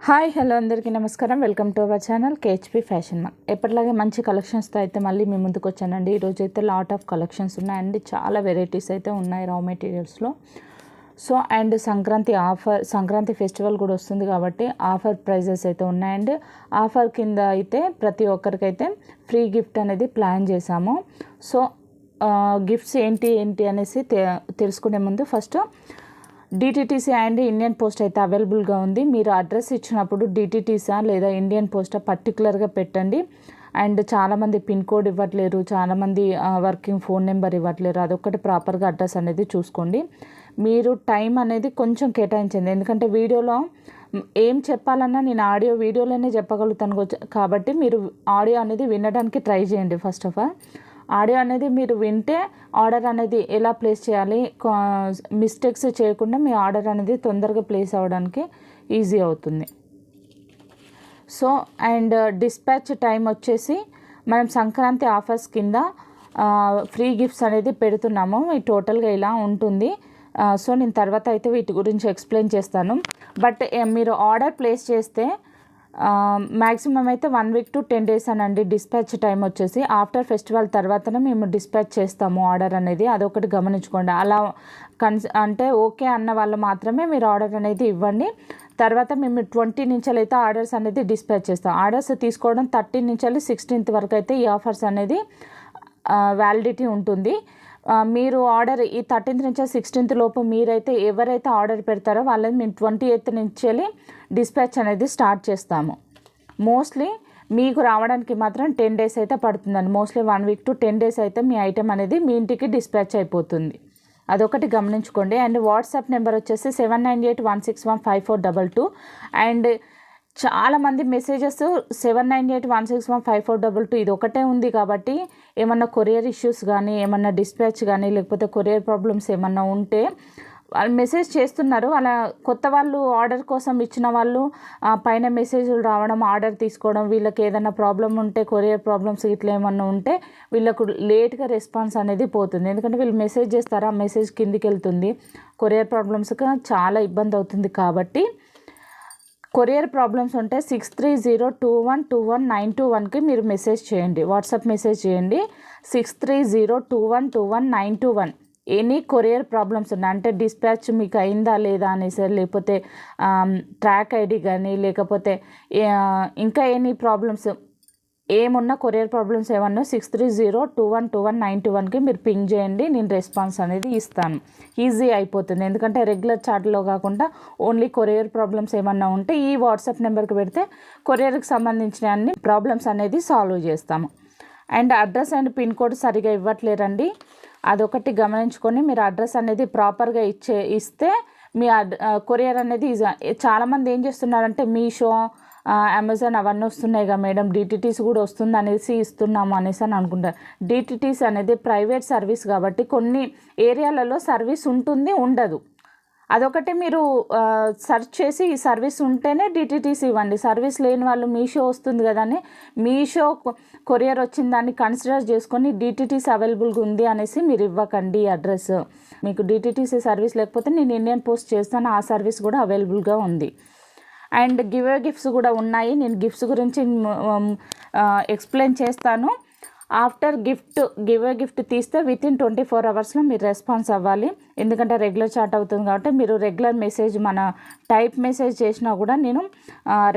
Hi hello అందరికీ నమస్కారం. Welcome to our channel కేహెచ్పి fashion mall. ఎప్పటిలాగే మంచి కలెక్షన్స్తో అయితే మళ్ళీ మీ ముందుకు వచ్చానండి. ఈరోజు అయితే లాట్ ఆఫ్ కలెక్షన్స్ ఉన్నాయండి. చాలా వెరైటీస్ అయితే ఉన్నాయి రా మెటీరియల్స్లో. సో అండ్ సంక్రాంతి ఫెస్టివల్ కూడా వస్తుంది కాబట్టి ఆఫర్ ప్రైజెస్ అయితే ఉన్నాయండి. ఆఫర్ కింద అయితే ప్రతి ఒక్కరికైతే ఫ్రీ గిఫ్ట్ అనేది ప్లాన్ చేశాము. సో గిఫ్ట్స్ ఏంటి అనేసి తెలుసుకునే ముందు first DTTC and Indian post అయితే అవైలబుల్గా ఉంది. మీరు అడ్రస్ ఇచ్చినప్పుడు డిటిటీసా లేదా ఇండియన్ పోస్టా పర్టికులర్గా పెట్టండి. అండ్ చాలామంది పిన్ కోడ్ ఇవ్వట్లేరు, చాలామంది వర్కింగ్ ఫోన్ నెంబర్ ఇవ్వట్లేరు. అదొక్కటి ప్రాపర్గా అడ్రస్ అనేది చూసుకోండి. మీరు టైం అనేది కొంచెం కేటాయించండి, ఎందుకంటే వీడియోలో ఏం చెప్పాలన్నా నేను ఆడియో వీడియోలోనే చెప్పగలుగుతాను కాబట్టి మీరు ఆడియో అనేది వినడానికి ట్రై చేయండి. ఫస్ట్ ఆఫ్ ఆల్ ఆడియో అనేది మీరు వింటే ఆర్డర్ అనేది ఎలా ప్లేస్ చేయాలి, మిస్టేక్స్ చేయకుండా మీ ఆర్డర్ అనేది తొందరగా ప్లేస్ అవ్వడానికి ఈజీ అవుతుంది. సో అండ్ డిస్పాచ్ టైం వచ్చేసి మనం సంక్రాంతి ఆఫర్స్ కింద ఫ్రీ గిఫ్ట్స్ అనేది పెడుతున్నాము. ఈ టోటల్గా ఇలా ఉంటుంది. సో నేను తర్వాత అయితే వీటి గురించి ఎక్స్ప్లెయిన్ చేస్తాను. బట్ మీరు ఆర్డర్ ప్లేస్ చేస్తే మ్యాక్సిమం అయితే 1 వీక్ to 10 days అనండి. డిస్పాచ్ టైం వచ్చేసి ఆఫ్టర్ ఫెస్టివల్ తర్వాతనే మేము డిస్పాచ్ చేస్తాము ఆర్డర్ అనేది. అదొకటి గమనించుకోండి. అలా అంటే ఓకే అన్న వాళ్ళు మాత్రమే మీరు ఆర్డర్ అనేది ఇవ్వండి. తర్వాత మేము 20 నుంచి అయితే ఆర్డర్స్ అనేది డిస్పాచ్ చేస్తాం. ఆర్డర్స్ తీసుకోవడం 13 నుంచి 16th వరకు అయితే ఈ ఆఫర్స్ అనేది వ్యాలిడిటీ ఉంటుంది. మీరు ఆర్డర్ ఈ 13th నుంచి 16th లోపు మీరైతే ఎవరైతే ఆర్డర్ పెడతారో వాళ్ళని మేము 28th నుంచి డిస్పాచ్ అనేది స్టార్ట్ చేస్తాము. మోస్ట్లీ మీకు రావడానికి మాత్రం 10 days అయితే పడుతుందండి. మోస్ట్లీ 1 వీక్ to 10 days అయితే మీ ఐటెం అనేది మీ ఇంటికి డిస్పాచ్ అయిపోతుంది. అదొకటి గమనించుకోండి. అండ్ వాట్సాప్ నెంబర్ వచ్చేసి 7981615422. అండ్ చాలామంది మెసేజెస్ 7981615422 ఇది ఒకటే ఉంది కాబట్టి ఏమన్నా కొరియర్ ఇష్యూస్ కానీ ఏమన్నా డిస్పాచ్ కానీ లేకపోతే కొరియర్ ప్రాబ్లమ్స్ ఏమన్నా ఉంటే వాళ్ళు మెసేజ్ చేస్తున్నారు. అలా కొత్త వాళ్ళు ఆర్డర్ కోసం ఇచ్చిన వాళ్ళు పైన మెసేజ్లు రావడం, ఆర్డర్ తీసుకోవడం, వీళ్ళకి ఏదైనా ప్రాబ్లం ఉంటే కొరియర్ ప్రాబ్లమ్స్ ఇట్లా ఏమన్నా ఉంటే వీళ్ళకు లేట్గా రెస్పాన్స్ అనేది పోతుంది. ఎందుకంటే వీళ్ళు మెసేజ్ చేస్తారు, ఆ మెసేజ్ కిందికి వెళ్తుంది. కొరియర్ ప్రాబ్లమ్స్కి చాలా ఇబ్బంది అవుతుంది. కాబట్టి కొరియర్ ప్రాబ్లమ్స్ ఉంటే 6302121921కి మీరు మెసేజ్ చేయండి, వాట్సాప్ మెసేజ్ చేయండి. 6302121921 ఎనీ కొరియర్ ప్రాబ్లమ్స్ ఉన్నాయి అంటే డిస్పాచ్ మీకు అయిందా లేదా అనేసి, లేకపోతే ట్రాక్ ఐడి కానీ లేకపోతే ఇంకా ఎనీ ప్రాబ్లమ్స్ ఏమున్నా కొరియర్ ప్రాబ్లమ్స్ ఏమన్నా 6302121921కి మీరు పింగ్ చేయండి. నేను రెస్పాన్స్ అనేది ఇస్తాను. ఈజీ అయిపోతుంది. ఎందుకంటే రెగ్యులర్ చాట్లో కాకుండా ఓన్లీ కొరియర్ ప్రాబ్లమ్స్ ఏమన్నా ఉంటే ఈ వాట్సాప్ నెంబర్కి పెడితే కొరియర్కి సంబంధించిన అన్ని ప్రాబ్లమ్స్ అనేది సాల్వ్ చేస్తాము. And address and pin code సరిగా ఇవ్వట్లేరండి. అదొకటి గమనించుకొని మీరు అడ్రస్ అనేది ప్రాపర్గా ఇస్తే మీ కొరియర్ అనేది చాలామంది ఏం చేస్తున్నారంటే మీషో, అమెజాన్ అవన్నీ వస్తున్నాయి కదా మేడం, డిటిటీస్ కూడా వస్తుంది అనేసి ఇస్తున్నాము అనేసి అని అనుకుంటారు. డిటిటీస్ అనేది ప్రైవేట్ సర్వీస్ కాబట్టి కొన్ని ఏరియాలలో సర్వీస్ ఉంటుంది, ఉండదు. అదొకటి మీరు సెర్చ్ చేసి ఈ సర్వీస్ ఉంటేనే డిటిటీస్ ఇవ్వండి. సర్వీస్ లేని వాళ్ళు మీషో వస్తుంది కదా అని మీషో కొరియర్ వచ్చిన దాన్ని కన్సిడర్ చేసుకొని డిటిటీస్ అవైలబుల్గా ఉంది అనేసి మీరు ఇవ్వకండి అడ్రస్. మీకు డిటిటీసీ సర్వీస్ లేకపోతే నేను ఇండియన్ పోస్ట్ చేస్తాను, ఆ సర్వీస్ కూడా అవైలబుల్గా ఉంది. అండ్ గిఫ్ట్స్ కూడా ఉన్నాయి. నేను గిఫ్ట్స్ గురించి ఎక్స్ప్లెయిన్ చేస్తాను. ఆఫ్టర్ గిఫ్ట్ తీస్తే వితిన్ 24 hours మీరు రెస్పాన్స్ అవ్వాలి. ఎందుకంటే రెగ్యులర్ చాట్ అవుతుంది కాబట్టి మీరు రెగ్యులర్ మెసేజ్ మన టైప్ మెసేజ్ చేసినా కూడా నేను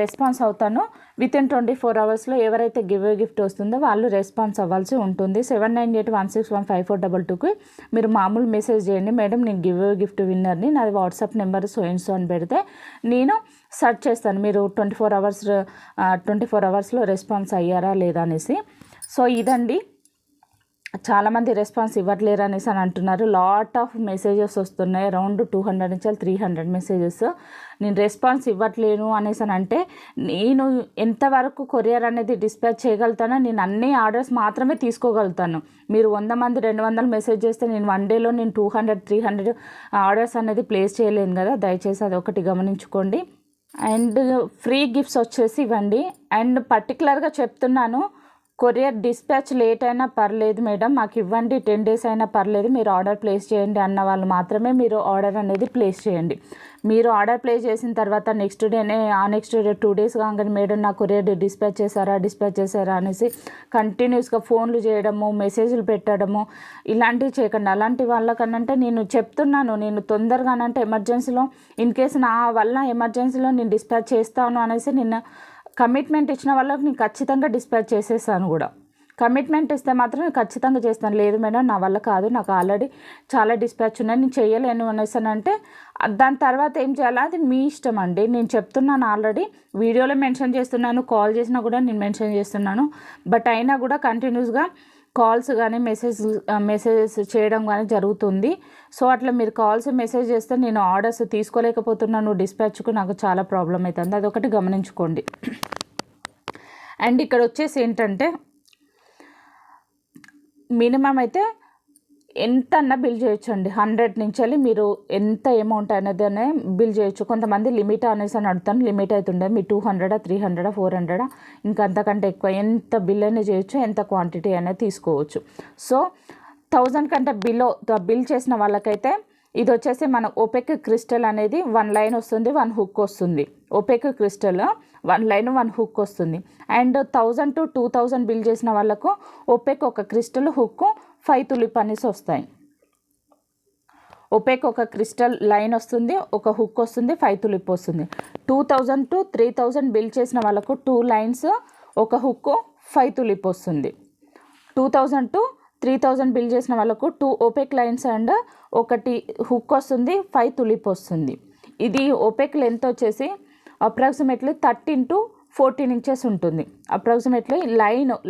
రెస్పాన్స్ అవుతాను. వితిన్ 24 hours ఎవరైతే గిఫ్ట్ వస్తుందో వాళ్ళు రెస్పాన్స్ అవ్వాల్సి ఉంటుంది. 7981615422కి మీరు మామూలు మెసేజ్ చేయండి, మేడం నేను గిఫ్ట్ విన్నర్ని, నాది వాట్సాప్ నెంబర్ సో అని పెడితే నేను సెర్చ్ చేస్తాను మీరు 24 hours రెస్పాన్స్ అయ్యారా లేదా అనేసి. సో ఇదండి, చాలామంది రెస్పాన్స్ ఇవ్వట్లేరు అనేసి అని అంటున్నారు. లాట్ ఆఫ్ మెసేజెస్ వస్తున్నాయి, అరౌండ్ 200 నుంచి 300 మెసేజెస్. నేను రెస్పాన్స్ ఇవ్వట్లేను అనేసి అని అంటే నేను ఎంతవరకు కొరియర్ అనేది డిస్పాచ్ చేయగలుగుతానో నేను అన్ని ఆర్డర్స్ మాత్రమే తీసుకోగలుగుతాను. మీరు 100 మంది 200 మెసేజ్ చేస్తే నేను 1 డేలో నేను 200-300 ఆర్డర్స్ అనేది ప్లేస్ చేయలేను కదా. దయచేసి అది ఒకటి గమనించుకోండి. అండ్ ఫ్రీ గిఫ్ట్స్ వచ్చేసి ఇవ్వండి. అండ్ పర్టికులర్గా చెప్తున్నాను, కొరియర్ డిస్పాచ్ లేట్ అయినా పర్లేదు మేడం, మాకు ఇవ్వండి, 10 days అయినా పర్లేదు, మీరు ఆర్డర్ ప్లేస్ చేయండి అన్న వాళ్ళు మాత్రమే మీరు ఆర్డర్ అనేది ప్లేస్ చేయండి. మీరు ఆర్డర్ ప్లేస్ చేసిన తర్వాత నెక్స్ట్ డే 2 days కాగానే మేడం నా కొరియర్ డిస్పాచ్ చేశారా అనేసి కంటిన్యూస్గా ఫోన్లు చేయడము, మెసేజ్లు పెట్టడము ఇలాంటివి చేయకండి. అలాంటి వాళ్ళకనంటే నేను చెప్తున్నాను, నేను తొందరగానంటే ఎమర్జెన్సీలో ఇన్ కేసు నా వల్ల ఎమర్జెన్సీలో నేను డిస్పాచ్ చేస్తాను అనేసి నిన్న కమిట్మెంట్ ఇచ్చిన వాళ్ళకి నేను ఖచ్చితంగా డిస్పాచ్ చేసేసాను కూడా. కమిట్మెంట్ ఇస్తే మాత్రం నేను ఖచ్చితంగా చేస్తాను. లేదు మేడం నా వల్ల కాదు, నాకు ఆల్రెడీ చాలా డిస్పాచ్ ఉన్నాయి, నేను చేయలేను అనేసానంటే దాని తర్వాత ఏం చేయాలో అది మీ ఇష్టం అండి. నేను చెప్తున్నాను, ఆల్రెడీ వీడియోలో మెన్షన్ చేస్తున్నాను, కాల్ చేసినా కూడా నేను మెన్షన్ చేస్తున్నాను. బట్ అయినా కూడా కంటిన్యూస్గా కాల్స్ కానీ మెసేజెస్ చేయడం కానీ జరుగుతుంది. సో అట్లా మీరు కాల్స్ మెసేజ్ చేస్తే నేను ఆర్డర్స్ తీసుకోలేకపోతున్నాను, డిస్పాచ్కు నాకు చాలా ప్రాబ్లం అవుతుంది, అదొకటి గమనించుకోండి. అండ్ ఇక్కడ వచ్చేసి ఏంటంటే మినిమం అయితే ఎంత అన్నా బిల్ చేయొచ్చు అండి. 100 నుంచి మీరు ఎంత అమౌంట్ అనేది బిల్ చేయొచ్చు. కొంతమంది లిమిట్ అనేసి అని అడుగుతాను, లిమిట్ అవుతుండే మీ 200, 300, 400 ఇంకా అంతకంటే ఎక్కువ ఎంత బిల్ అనేది చేయొచ్చు, ఎంత క్వాంటిటీ అనేది తీసుకోవచ్చు. సో 1000 కంటే బిల్ చేసిన వాళ్ళకైతే ఇది వచ్చేసి మన ఓపెక్ క్రిస్టల్ అనేది 1 లైన్ వస్తుంది, 1 హుక్ వస్తుంది. ఓపెక్ క్రిస్టల్ 1 లైన్ 1 హుక్ వస్తుంది. అండ్ 1000 to 2000 బిల్ చేసిన వాళ్ళకు ఓపెక్ ఒక క్రిస్టల్ హుక్ 5 తులిప్ అనేసి వస్తాయి. ఓపెక్ ఒక క్రిస్టల్ లైన్ వస్తుంది, ఒక హుక్ వస్తుంది, 5 తులిప్ వస్తుంది. 2000 to 3000 బిల్ చేసిన వాళ్ళకు 2 లైన్స్, ఒక హుక్, 5 తులిప్ వస్తుంది. 2000 to 3000 బిల్ చేసిన వాళ్ళకు 2 ఓపెక్ లైన్స్ అండ్ ఒకటి హుక్ వస్తుంది, 5 తులిప్ వస్తుంది. ఇది ఓపెక్ లెంత్ వచ్చేసి అప్రాక్సిమేట్లీ 13 to 14 inches ఉంటుంది. అప్రాక్సిమేట్లీ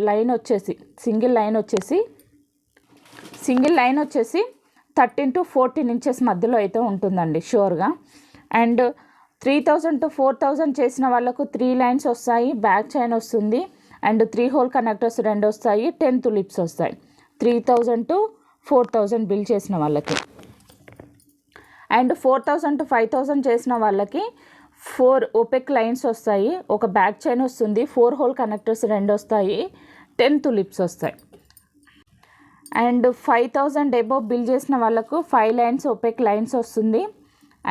లైన్ వచ్చేసి సింగిల్ లైన్ వచ్చేసి 13 to 14 inches మధ్యలో అయితే ఉంటుందండి షూర్గా. అండ్ 3000 to 4000 చేసిన వాళ్ళకు 3 లైన్స్ వస్తాయి, బ్యాక్ చైన్ వస్తుంది, అండ్ 3 హోల్ కనెక్టర్స్ 2 వస్తాయి, 10 తులిప్స్ వస్తాయి. 3000 to 4000 బిల్ చేసిన వాళ్ళకి. అండ్ 4000 to 5000 చేసిన వాళ్ళకి 4 ఓపెక్ లైన్స్ వస్తాయి, ఒక బ్యాక్ చైన్ వస్తుంది, 4 హోల్ కనెక్టర్స్ 2 వస్తాయి, 10 తులిప్స్ వస్తాయి. అండ్ 5000 అబోవ్ బిల్ చేసిన వాళ్ళకు 5 లైన్స్ ఓపెక్ లైన్స్ వస్తుంది,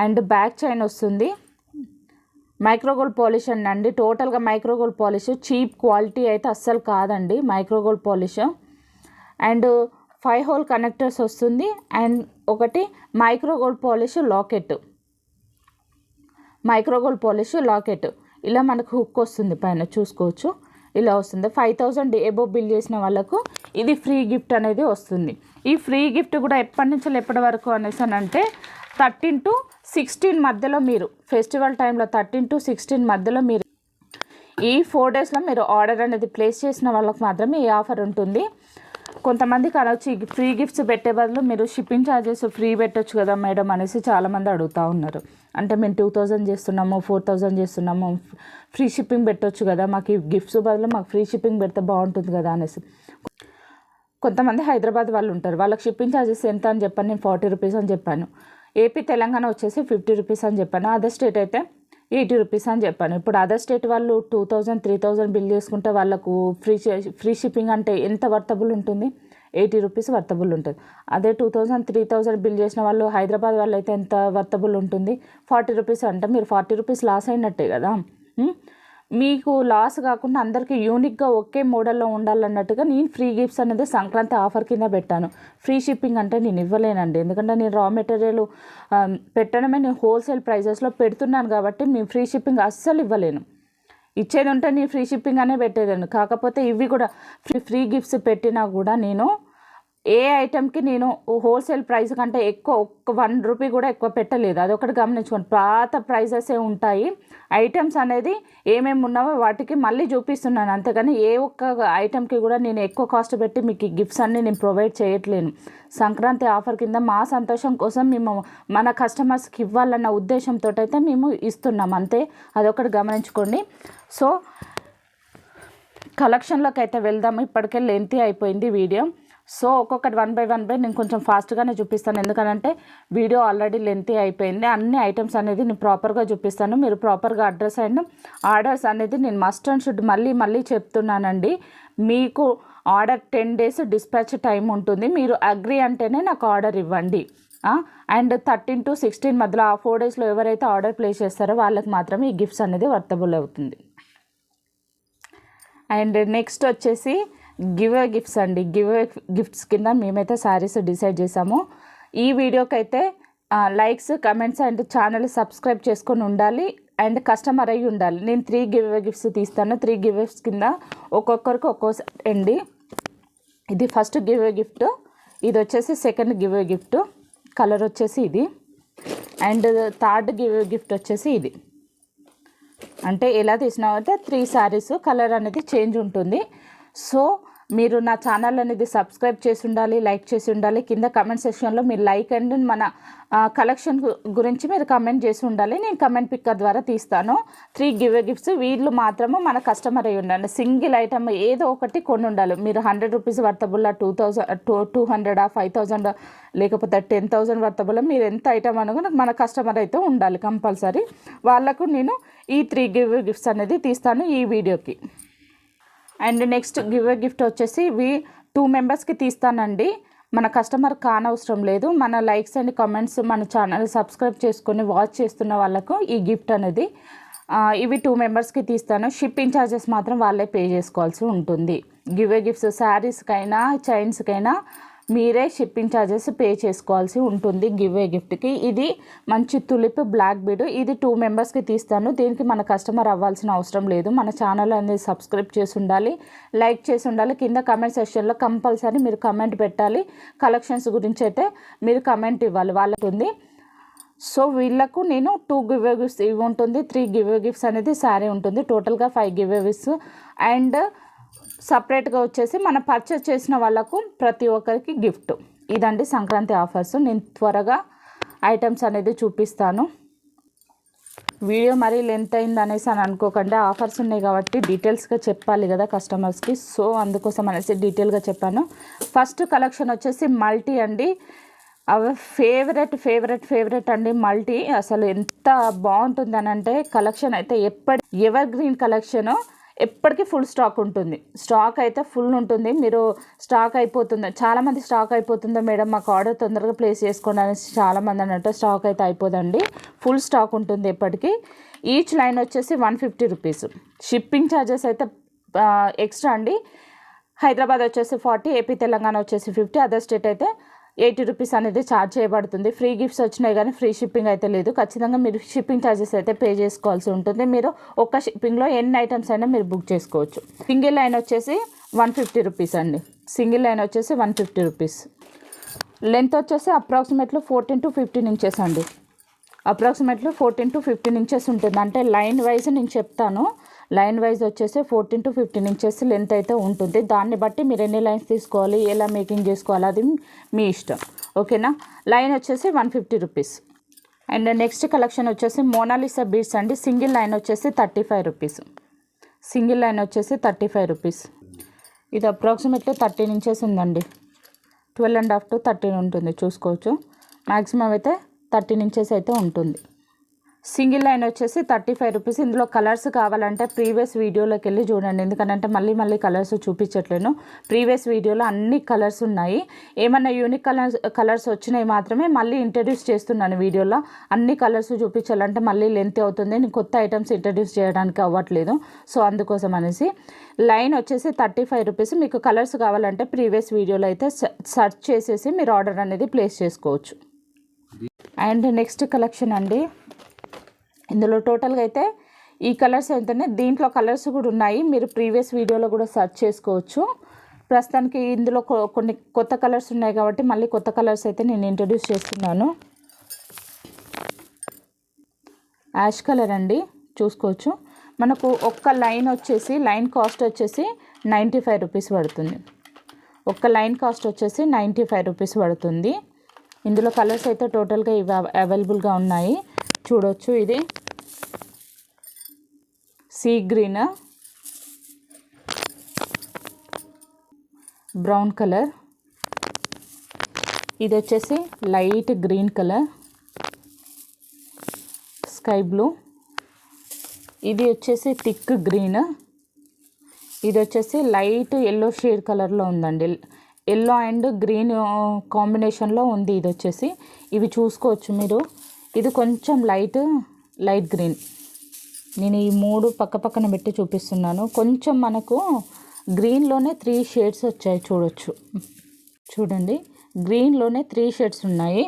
అండ్ బ్యాక్ చైన్ వస్తుంది. మైక్రోగోల్డ్ పాలిష్ అండి, టోటల్గా మైక్రోగోల్డ్ పాలిష్, చీప్ క్వాలిటీ అయితే అస్సలు కాదండి micro gold polish. And 5 whole connectors వస్తుంది, అండ్ ఒకటి మైక్రోగోల్డ్ పాలిష్ లాకెట్ ఇలా మనకు హుక్ వస్తుంది, పైన చూసుకోవచ్చు ఇలా వస్తుంది. 5000 అబోవ్ బిల్ చేసిన వాళ్ళకు ఇది ఫ్రీ గిఫ్ట్ అనేది వస్తుంది. ఈ ఫ్రీ గిఫ్ట్ కూడా ఎప్పటి నుంచి ఎప్పటి వరకు అనేసి అంటే 13 to 16 మధ్యలో, మీరు ఫెస్టివల్ టైంలో 13 to 16 మధ్యలో మీరు ఈ 4 daysలో మీరు ఆర్డర్ అనేది ప్లేస్ చేసిన వాళ్ళకు మాత్రమే ఈ ఆఫర్ ఉంటుంది. కొంతమందికి అనొచ్చు ఫ్రీ గిఫ్ట్స్ పెట్టే బదులు మీరు షిప్పింగ్ ఛార్జెస్ ఫ్రీ పెట్టొచ్చు కదా మేడం అనేసి చాలామంది అడుగుతూ ఉన్నారు. అంటే మేము 2000 చేస్తున్నాము, 4000 చేస్తున్నాము, ఫ్రీ షిప్పింగ్ పెట్టొచ్చు కదా, మాకు ఈ గిఫ్ట్స్ బదులు మాకు ఫ్రీ షిప్పింగ్ పెడితే బాగుంటుంది కదా అనేసి. కొంతమంది హైదరాబాద్ వాళ్ళు ఉంటారు, వాళ్ళకి షిప్పింగ్ ఛార్జెస్ ఎంత అని చెప్పాను, నేను 40 rupees అని చెప్పాను. ఏపీ తెలంగాణ వచ్చేసి 50 rupees అని చెప్పాను, అదర్ స్టేట్ అయితే 80 rupees అని చెప్పాను. ఇప్పుడు అదర్ స్టేట్ వాళ్ళు 2000, 3000 బిల్ చేసుకుంటే వాళ్ళకు ఫ్రీ షిప్పింగ్ అంటే ఎంత వర్తబుల్ ఉంటుంది, 80 rupees వర్తబుల్ ఉంటుంది. అదే 2000, 3000 బిల్ చేసిన వాళ్ళు హైదరాబాద్ వాళ్ళు అయితే ఎంత వర్తబుల్ ఉంటుంది, 40 rupees అంటే మీరు 40 rupees లాస్ అయినట్టే కదా. మీకు లాస్ కాకుండా అందరికీ యూనిక్గా ఒకే మోడల్లో ఉండాలన్నట్టుగా నేను ఫ్రీ గిఫ్ట్స్ అనేది సంక్రాంతి ఆఫర్ కింద పెట్టాను. ఫ్రీ షిప్పింగ్ అంటే నేను ఇవ్వలేనండి, ఎందుకంటే నేను రా మెటీరియల్ పెట్టడమే నేను హోల్సేల్ ప్రైజెస్లో పెడుతున్నాను కాబట్టి మేము ఫ్రీ షిప్పింగ్ అస్సలు ఇవ్వలేను. ఇచ్చేది ఉంటే నేను ఫ్రీ షిప్పింగ్ అనే పెట్టేదాన్ని. కాకపోతే ఇవి కూడా ఫ్రీ గిఫ్ట్స్ పెట్టినా కూడా నేను ఏ ఐటెంకి నేను హోల్సేల్ ప్రైస్ కంటే ఎక్కువ 1 rupee కూడా ఎక్కువ పెట్టలేదు, అదొకటి గమనించుకోండి. పాత ప్రైజెసే ఉంటాయి, ఐటమ్స్ అనేది ఏమేమి ఉన్నావో వాటికి మళ్ళీ చూపిస్తున్నాను, అంతేగాని ఏ ఒక్క ఐటెంకి కూడా నేను ఎక్కువ కాస్ట్ పెట్టి మీకు ఈ గిఫ్ట్స్ అన్నీ నేను ప్రొవైడ్ చేయట్లేను. సంక్రాంతి ఆఫర్ కింద మా సంతోషం కోసం మేము మన కస్టమర్స్కి ఇవ్వాలన్న ఉద్దేశంతో అయితే మేము ఇస్తున్నాం, అంతే, అదొకటి గమనించుకోండి. సో కలెక్షన్లోకి అయితే వెళ్దాము, ఇప్పటికే లెంతీ అయిపోయింది వీడియో. సో ఒక్కొక్కటి వన్ బై నేను కొంచెం ఫాస్ట్గానే చూపిస్తాను, ఎందుకంటే వీడియో ఆల్రెడీ లెంతీ అయిపోయింది. అన్ని ఐటమ్స్ అనేది నేను ప్రాపర్గా చూపిస్తాను. మీరు ప్రాపర్గా అడ్రస్ అండ్ ఆర్డర్స్ అనేది నేను మస్ట్ అండ్ షుడ్ మళ్ళీ చెప్తున్నానండి. మీకు ఆర్డర్ 10 days డిస్పాచ్ టైం ఉంటుంది. మీరు అగ్రి అంటేనే నాకు ఆర్డర్ ఇవ్వండి. అండ్ 13 to 16 మధ్యలో ఆ 4 daysలో ఎవరైతే ఆర్డర్ ప్లేస్ చేస్తారో వాళ్ళకి మాత్రమే ఈ గిఫ్ట్స్ అనేది వర్తబుల్ అవుతుంది. అండ్ నెక్స్ట్ వచ్చేసి గివ్ అవే గిఫ్ట్స్ అండి. గివ్ అవే గిఫ్ట్స్ కింద మేమైతే శారీస్ డిసైడ్ చేసాము. ఈ వీడియోకి అయితే likes, comments and channel subscribe చేసుకొని ఉండాలి అండ్ కస్టమర్ అయ్యి ఉండాలి. నేను 3 గివ్ అవే గిఫ్ట్స్ తీస్తాను. 3 గివ్ అవేస్ కింద ఒక్కొక్కరికి ఒక్కోసారి అండి. ఇది ఫస్ట్ గివ్ అవే గిఫ్ట్, ఇది వచ్చేసి second give away gift, colour వచ్చేసి ఇది. And third give away gift వచ్చేసి ఇది. అంటే ఎలా తీసినామైతే 3 శారీస్ కలర్ అనేది చేంజ్ ఉంటుంది. సో మీరు నా ఛానల్ అనేది సబ్స్క్రైబ్ చేసి ఉండాలి, లైక్ చేసి ఉండాలి. కింద కమెంట్ సెక్షన్లో మీరు లైక్ అండ్ మన కలెక్షన్ గురించి మీరు కమెంట్ చేసి ఉండాలి. నేను కమెంట్ పిక్కర్ ద్వారా తీస్తాను. 3 గివ్ అవే గిఫ్ట్స్ వీళ్ళు మాత్రము మన కస్టమర్ అయి ఉండాలి. సింగిల్ ఐటమ్ ఏదో ఒకటి కొని ఉండాలి. మీరు 100 రూపీస్ వర్తబుల్లా, 200, 5,000 లేకపోతే 10,000 వర్తబుల్లా, మీరు ఎంత ఐటమ్ అనుకుని మన కస్టమర్ అయితే ఉండాలి కంపల్సరీ. వాళ్ళకు నేను ఈ 3 గివ్ అవే గిఫ్ట్స్ అనేది తీస్తాను ఈ వీడియోకి. And next give away gift వచ్చేసి ఇవి 2 మెంబర్స్కి తీస్తానండి. మన కస్టమర్ కానవసరం లేదు. మన లైక్స్ అండ్ కామెంట్స్ మన ఛానల్ సబ్స్క్రైబ్ చేసుకొని వాచ్ చేస్తున్న వాళ్ళకు ఈ గిఫ్ట్ అనేది ఇవి 2 మెంబర్స్కి తీస్తాను. షిప్పింగ్ ఛార్జెస్ మాత్రం వాళ్ళే పే చేసుకోవాల్సి ఉంటుంది. గివ్ అవే గిఫ్ట్స్ శారీస్కైనా చైన్స్కైనా మీరే షిప్పింగ్ ఛార్జెస్ పే చేసుకోవాల్సి ఉంటుంది గివ్ అవే గిఫ్ట్కి. ఇది మంచి తులిప్ బ్లాక్ బీడ్, ఇది 2 మెంబర్స్కి తీస్తాను. దీనికి మన కస్టమర్ అవ్వాల్సిన అవసరం లేదు. మన ఛానల్ అనేది సబ్స్క్రైబ్ చేసి ఉండాలి, లైక్ చేసి ఉండాలి. కింద కమెంట్ సెక్షన్లో కంపల్సరీ మీరు కమెంట్ పెట్టాలి. కలెక్షన్స్ గురించి అయితే మీరు కమెంట్ ఇవ్వాలి వాళ్ళకు ఉంది. సో వీళ్ళకు నేను 2 గివ్ అవే గిఫ్ట్స్ ఇవి ఉంటుంది, 3 గివ్ అవే గిఫ్ట్స్ అనేది శారీ ఉంటుంది. టోటల్గా 5 గివ్ అవేస్. అండ్ సపరేట్గా వచ్చేసి మనం పర్చేస్ చేసిన వాళ్ళకు ప్రతి ఒక్కరికి గిఫ్ట్. ఇదండి సంక్రాంతి ఆఫర్స్. నేను త్వరగా ఐటమ్స్ అనేది చూపిస్తాను. వీడియో మరీ లెంత్ అయింది అనేసి అని అనుకోకండి. ఆఫర్స్ ఉన్నాయి కాబట్టి డీటెయిల్స్గా చెప్పాలి కదా కస్టమర్స్కి. సో అందుకోసం అనేసి డీటెయిల్గా చెప్పాను. ఫస్ట్ కలెక్షన్ వచ్చేసి మల్టీ అండి. అవి ఫేవరెట్ అండి మల్టీ. అసలు ఎంత బాగుంటుంది అని అంటే కలెక్షన్ అయితే ఎవర్ గ్రీన్ కలెక్షను. ఎప్పటికీ ఫుల్ స్టాక్ ఉంటుంది. స్టాక్ అయితే ఫుల్ ఉంటుంది. మీరు స్టాక్ అయిపోతుంది, చాలామంది స్టాక్ అయిపోతుందో మేడం మాకు ఆర్డర్ తొందరగా ప్లేస్ చేసుకోండి అనేసి చాలామంది అన్నట్టు. స్టాక్ అయితే అయిపోదండి, ఫుల్ స్టాక్ ఉంటుంది ఎప్పటికీ. ఈచ్ లైన్ వచ్చేసి 150 రూపీస్. షిప్పింగ్ ఛార్జెస్ అయితే ఎక్స్ట్రా అండి. హైదరాబాద్ వచ్చేసి 40, ఏపీ తెలంగాణ వచ్చేసి 50, అదర్ స్టేట్ అయితే 80 రూపీస్ అనేది ఛార్జ్ చేయబడుతుంది. ఫ్రీ గిఫ్ట్స్ వచ్చినాయి కానీ ఫ్రీ షిప్పింగ్ అయితే లేదు. ఖచ్చితంగా మీరు షిప్పింగ్ ఛార్జెస్ అయితే పే చేసుకోవాల్సి ఉంటుంది. మీరు ఒక్క షిప్పింగ్లో ఎన్ని ఐటమ్స్ అయినా మీరు బుక్ చేసుకోవచ్చు. సింగిల్ లైన్ వచ్చేసి 150 రూపీస్ అండి. సింగిల్ లైన్ వచ్చేసి 150 రూపీస్. లెంత్ వచ్చేసి అప్రాక్సిమేట్లీ 14 to 15 ఇంచెస్ అండి. అప్రాక్సిమేట్లీ 14 to 15 ఇంచెస్ ఉంటుంది. అంటే లైన్ వైజ్ నేను చెప్తాను. లైన్ వైజ్ వచ్చేసి 14 to 15 ఇంచెస్ లెంత్ అయితే ఉంటుంది. దాన్ని బట్టి మీరు ఎన్ని లైన్స్ తీసుకోవాలి, ఎలా మేకింగ్ చేసుకోవాలి అది మీ ఇష్టం. ఓకేనా. లైన్ వచ్చేసి 150 రూపీస్. అండ్ నెక్స్ట్ కలెక్షన్ వచ్చేసి మోనాలిసా బీడ్స్ అండి. సింగిల్ లైన్ వచ్చేసి 35 రూపీస్. సింగిల్ లైన్ వచ్చేసి 35 రూపీస్. ఇది అప్రాక్సిమేట్లీ 13 ఇంచెస్ ఉందండి. 12.5 to 13 ఉంటుంది, చూసుకోవచ్చు. మ్యాక్సిమం అయితే 13 ఇంచెస్ అయితే ఉంటుంది. సింగిల్ లైన్ వచ్చేసి 35 రూపీస్. ఇందులో కలర్స్ కావాలంటే ప్రీవియస్ వీడియోలోకి వెళ్ళి చూడండి, ఎందుకంటే మళ్ళీ కలర్స్ చూపించట్లేను. ప్రీవియస్ వీడియోలో అన్ని కలర్స్ ఉన్నాయి. ఏమన్నా యూనిక్ కలర్స్ వచ్చినాయి మాత్రమే మళ్ళీ ఇంట్రడ్యూస్ చేస్తున్నాను వీడియోలో. అన్ని కలర్స్ చూపించాలంటే మళ్ళీ లెంత్ అవుతుంది. నేను కొత్త ఐటమ్స్ ఇంట్రడ్యూస్ చేయడానికి అవ్వట్లేదు. సో అందుకోసం అనేసి లైన్ వచ్చేసి 35 రూపీస్. మీకు కలర్స్ కావాలంటే ప్రీవియస్ వీడియోలో అయితే సెర్చ్ చేసేసి మీరు ఆర్డర్ అనేది ప్లేస్ చేసుకోవచ్చు. అండ్ నెక్స్ట్ కలెక్షన్ అండి. ఇందులో టోటల్గా అయితే ఈ కలర్స్ అయితేనే, దీంట్లో కలర్స్ కూడా ఉన్నాయి. మీరు ప్రీవియస్ వీడియోలో కూడా సెర్చ్ చేసుకోవచ్చు. ప్రస్తుతానికి ఇందులో కొన్ని కొత్త కలర్స్ ఉన్నాయి కాబట్టి మళ్ళీ కొత్త కలర్స్ అయితే నేను ఇంట్రడ్యూస్ చేస్తున్నాను. యాష్ కలర్ అండి, చూసుకోవచ్చు. మనకు ఒక్క లైన్ వచ్చేసి లైన్ కాస్ట్ వచ్చేసి 95 రూపీస్ పడుతుంది. ఒక్క లైన్ కాస్ట్ వచ్చేసి 95 రూపీస్ పడుతుంది. ఇందులో కలర్స్ అయితే టోటల్గా ఇవి అవైలబుల్గా ఉన్నాయి, చూడొచ్చు. ఇది సీ గ్రీన్, బ్రౌన్ కలర్, ఇది వచ్చేసి light green colour, sky blue, ఇది వచ్చేసి థిక్ గ్రీన్, ఇది వచ్చేసి లైట్ ఎల్లో షేడ్ కలర్లో ఉందండి. ఎల్లో అండ్ గ్రీన్ కాంబినేషన్లో ఉంది. ఇది వచ్చేసి ఇవి చూసుకోవచ్చు మీరు. ఇది కొంచెం లైట్ గ్రీన్. నేను ఈ 3 పక్క పక్కన పెట్టి చూపిస్తున్నాను. కొంచెం మనకు గ్రీన్లోనే 3 షేడ్స్ వచ్చాయి చూడండి. గ్రీన్లోనే 3 షేడ్స్ ఉన్నాయి.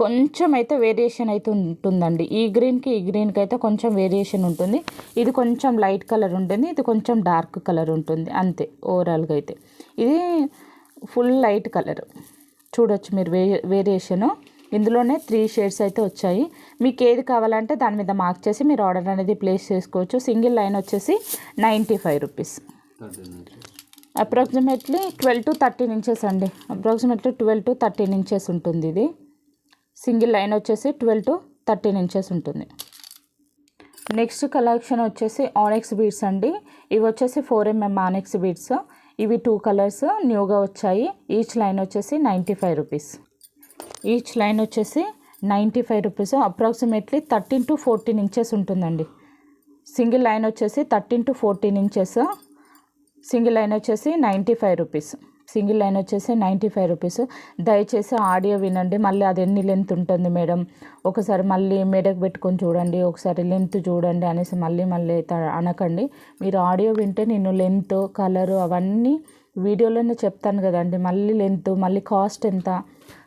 కొంచెం అయితే వేరియేషన్ అయితే ఉంటుందండి. ఈ గ్రీన్కి అయితే కొంచెం వేరియేషన్ ఉంటుంది. ఇది కొంచెం లైట్ కలర్ ఉంటుంది, ఇది కొంచెం డార్క్ కలర్ ఉంటుంది, అంతే. ఓవరాల్గా అయితే ఇది ఫుల్ లైట్ కలర్ చూడొచ్చు మీరు. వేరియేషను ఇందులోనే 3 షేడ్స్ అయితే వచ్చాయి. మీకు ఏది కావాలంటే దాని మీద మార్క్ చేసి మీరు ఆర్డర్ అనేది ప్లేస్ చేసుకోవచ్చు. సింగిల్ లైన్ వచ్చేసి 95 రూపీస్. అప్రాక్సిమేట్లీ 12 to 13 ఇంచెస్ అండి. అప్రాక్సిమేట్లీ 12 to 13 ఇంచెస్ ఉంటుంది. ఇది సింగిల్ లైన్ వచ్చేసి 12 to 13 ఇంచెస్ ఉంటుంది. నెక్స్ట్ కలెక్షన్ వచ్చేసి ఆనెక్స్ బీడ్స్ అండి. ఇవి వచ్చేసి 4mm ఆనెక్స్ బీడ్స్. ఇవి 2 కలర్స్ న్యూగా వచ్చాయి. ఈచ్ లైన్ వచ్చేసి 95 రూపీస్. ఈచ్ లైన్ వచ్చేసి 95 రూపీస్. అప్రాక్సిమేట్లీ 13 to 14 ఇంచెస్ ఉంటుందండి. సింగిల్ లైన్ వచ్చేసి 13 to 14 ఇంచెస్. సింగిల్ లైన్ వచ్చేసి 95 రూపీస్. సింగిల్ లైన్ వచ్చేసి 95 రూపీస్. దయచేసి ఆడియో వినండి. మళ్ళీ అది ఎన్ని లెంత్ ఉంటుంది మేడం, ఒకసారి మళ్ళీ మెడకు పెట్టుకొని చూడండి, ఒకసారి లెంత్ చూడండి అనేసి మళ్ళీ అయితే అనకండి. మీరు ఆడియో వింటే నేను లెంత్, కలరు అవన్నీ వీడియోలోనే చెప్తాను కదండి. మళ్ళీ లెంత్, మళ్ళీ కాస్ట్ ఎంత,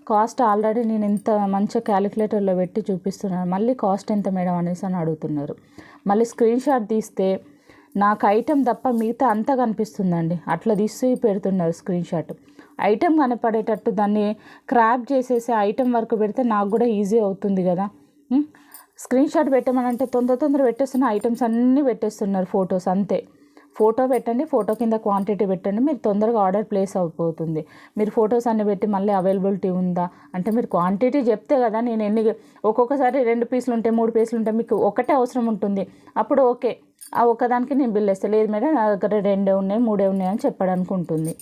కాస్ట్ ఆల్రెడీ నేను ఇంత మంచిగా క్యాలిక్యులేటర్లో పెట్టి చూపిస్తున్నాను, మళ్ళీ కాస్ట్ ఎంత మేడం అనేసి అని అడుగుతున్నారు. మళ్ళీ స్క్రీన్ షాట్ తీస్తే నాకు ఐటెం తప్ప మిగతా అంతా కనిపిస్తుందండి. అట్లా తీసి పెడుతున్నారు స్క్రీన్ షాట్. ఐటెం కనపడేటట్టు దాన్ని క్రాప్ చేసేసి ఐటెం వరకు పెడితే నాకు కూడా ఈజీ అవుతుంది కదా. స్క్రీన్ షాట్ పెట్టమనంటే తొందర పెట్టేస్తున్న ఐటమ్స్ అన్నీ పెట్టేస్తున్నారు. ఫొటోస్ అంతే. ఫోటో పెట్టండి, ఫోటో కింద క్వాంటిటీ పెట్టండి, మీరు తొందరగా ఆర్డర్ ప్లేస్ అయిపోతుంది. మీరు ఫొటోస్ అన్ని పెట్టి మళ్ళీ అవైలబిలిటీ ఉందా అంటే మీరు క్వాంటిటీ చెప్తే కదా నేను ఒక్కొక్కసారి 2 పీసులు ఉంటాయి, 3 పీసులు ఉంటాయి, మీకు ఒకటే అవసరం ఉంటుంది. అప్పుడు ఓకే, ఆ ఒక్కదానికి నేను బిల్ వేస్తాను. లేదు మేడం నా దగ్గర 2 ఉన్నాయి, 3 ఉన్నాయి అని చెప్పడానికి ఉంటుంది.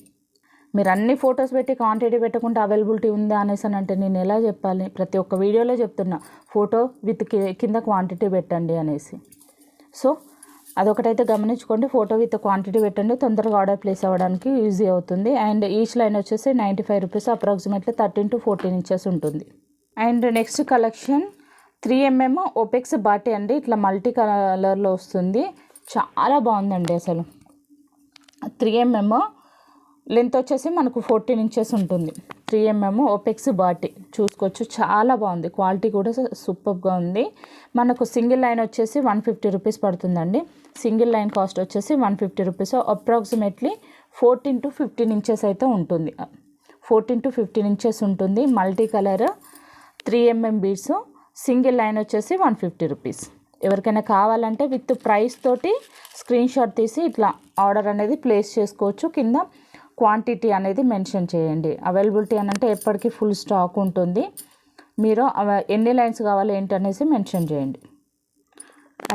మీరు అన్ని ఫొటోస్ పెట్టి క్వాంటిటీ పెట్టకుండా అవైలబిలిటీ ఉందా అనేసి అంటే నేను ఎలా చెప్పాలి? ప్రతి ఒక్క వీడియోలో చెప్తున్నా ఫోటో విత్ కింద క్వాంటిటీ పెట్టండి అనేసి. సో అదొకటైతే గమనించుకోండి. ఫోటో విత్ క్వాంటిటీ పెట్టండి, తొందరగా ఆర్డర్ ప్లేస్ అవ్వడానికి ఈజీ అవుతుంది. అండ్ ఈచ్ లైన్ వచ్చేసి 95 రూపీస్. అప్రాక్సిమేట్లీ 13 to 14 ఇంచెస్ ఉంటుంది. అండ్ నెక్స్ట్ కలెక్షన్ 3mm ఓపెక్స్ బాటి అండి. ఇట్లా మల్టీ కలర్లో వస్తుంది, చాలా బాగుందండి అసలు. 3mm లెంత్ వచ్చేసి మనకు 14 ఇంచెస్ ఉంటుంది. 3mm ఓపెక్స్ బాటి చూసుకోవచ్చు, చాలా బాగుంది. క్వాలిటీ కూడా సూపర్గా ఉంది. మనకు సింగిల్ లైన్ వచ్చేసి 150 రూపీస్ పడుతుందండి. సింగిల్ లైన్ కాస్ట్ వచ్చేసి 150 రూపీస్. అప్రాక్సిమేట్లీ 14 to 15 ఇంచెస్ అయితే ఉంటుంది. 14 to 15 ఇంచెస్ ఉంటుంది. Multi colour 3mm beads. Single line వచ్చేసి 150 రూపీస్. ఎవరికైనా కావాలంటే విత్ ప్రైస్ తోటి స్క్రీన్ షాట్ తీసి ఇట్లా ఆర్డర్ అనేది ప్లేస్ చేసుకోవచ్చు. కింద క్వాంటిటీ అనేది మెన్షన్ చేయండి. అవైలబిలిటీ అని అంటే ఎప్పటికీ ఫుల్ స్టాక్ ఉంటుంది. మీరు ఎన్ని లైన్స్ కావాలి ఏంటి అనేసి మెన్షన్ చేయండి.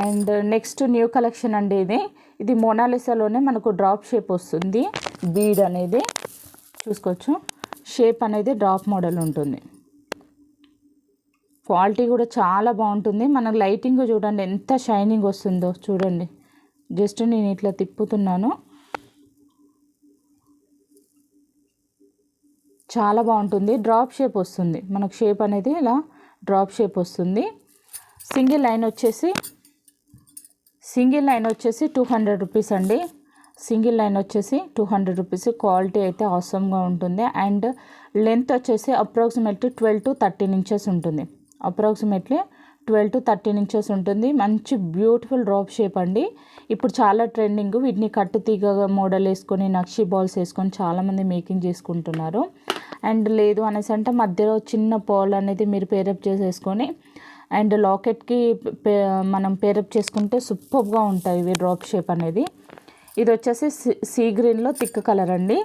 అండ్ నెక్స్ట్ న్యూ కలెక్షన్ అండి. ఇది మోనాలిసాలోనే మనకు డ్రాప్ షేప్ వస్తుంది. బీడ్ అనేది చూసుకోవచ్చు, షేప్ అనేది డ్రాప్ మోడల్ ఉంటుంది. క్వాలిటీ కూడా చాలా బాగుంటుంది. మనకు లైటింగ్ చూడండి ఎంత షైనింగ్ వస్తుందో చూడండి. జస్ట్ నేను ఇట్లా తిప్పుతున్నాను, చాలా బాగుంటుంది. డ్రాప్ షేప్ వస్తుంది మనకు, షేప్ అనేది ఇలా డ్రాప్ షేప్ వస్తుంది. సింగిల్ లైన్ వచ్చేసి 200 రూపీస్ అండి. సింగిల్ లైన్ వచ్చేసి 200 రూపీస్. క్వాలిటీ అయితే ఆసమ్గా ఉంటుంది. అండ్ లెంత్ వచ్చేసి అప్రాక్సిమేట్లీ 12 to 13 ఇంచెస్ ఉంటుంది. అప్రాక్సిమేట్లీ 12 to 13 ఇంచెస్ ఉంటుంది. మంచి బ్యూటిఫుల్ డ్రాప్ షేప్ అండి. ఇప్పుడు చాలా ట్రెండింగ్. వీటిని కట్టు తీగ మోడల్ వేసుకొని నక్షి బాల్స్ వేసుకొని చాలామంది మేకింగ్ చేసుకుంటున్నారు. అండ్ లేదు అనేసి అంటే మధ్యలో చిన్న పాల్ అనేది మీరు పేరప్ చేసేసుకొని అండ్ లాకెట్కి మనం పేరప్ చేసుకుంటే సూపర్గా ఉంటాయి ఇవి డ్రాప్ షేప్ అనేది. ఇది వచ్చేసి సీ గ్రీన్లో థిక్ కలర్ అండి.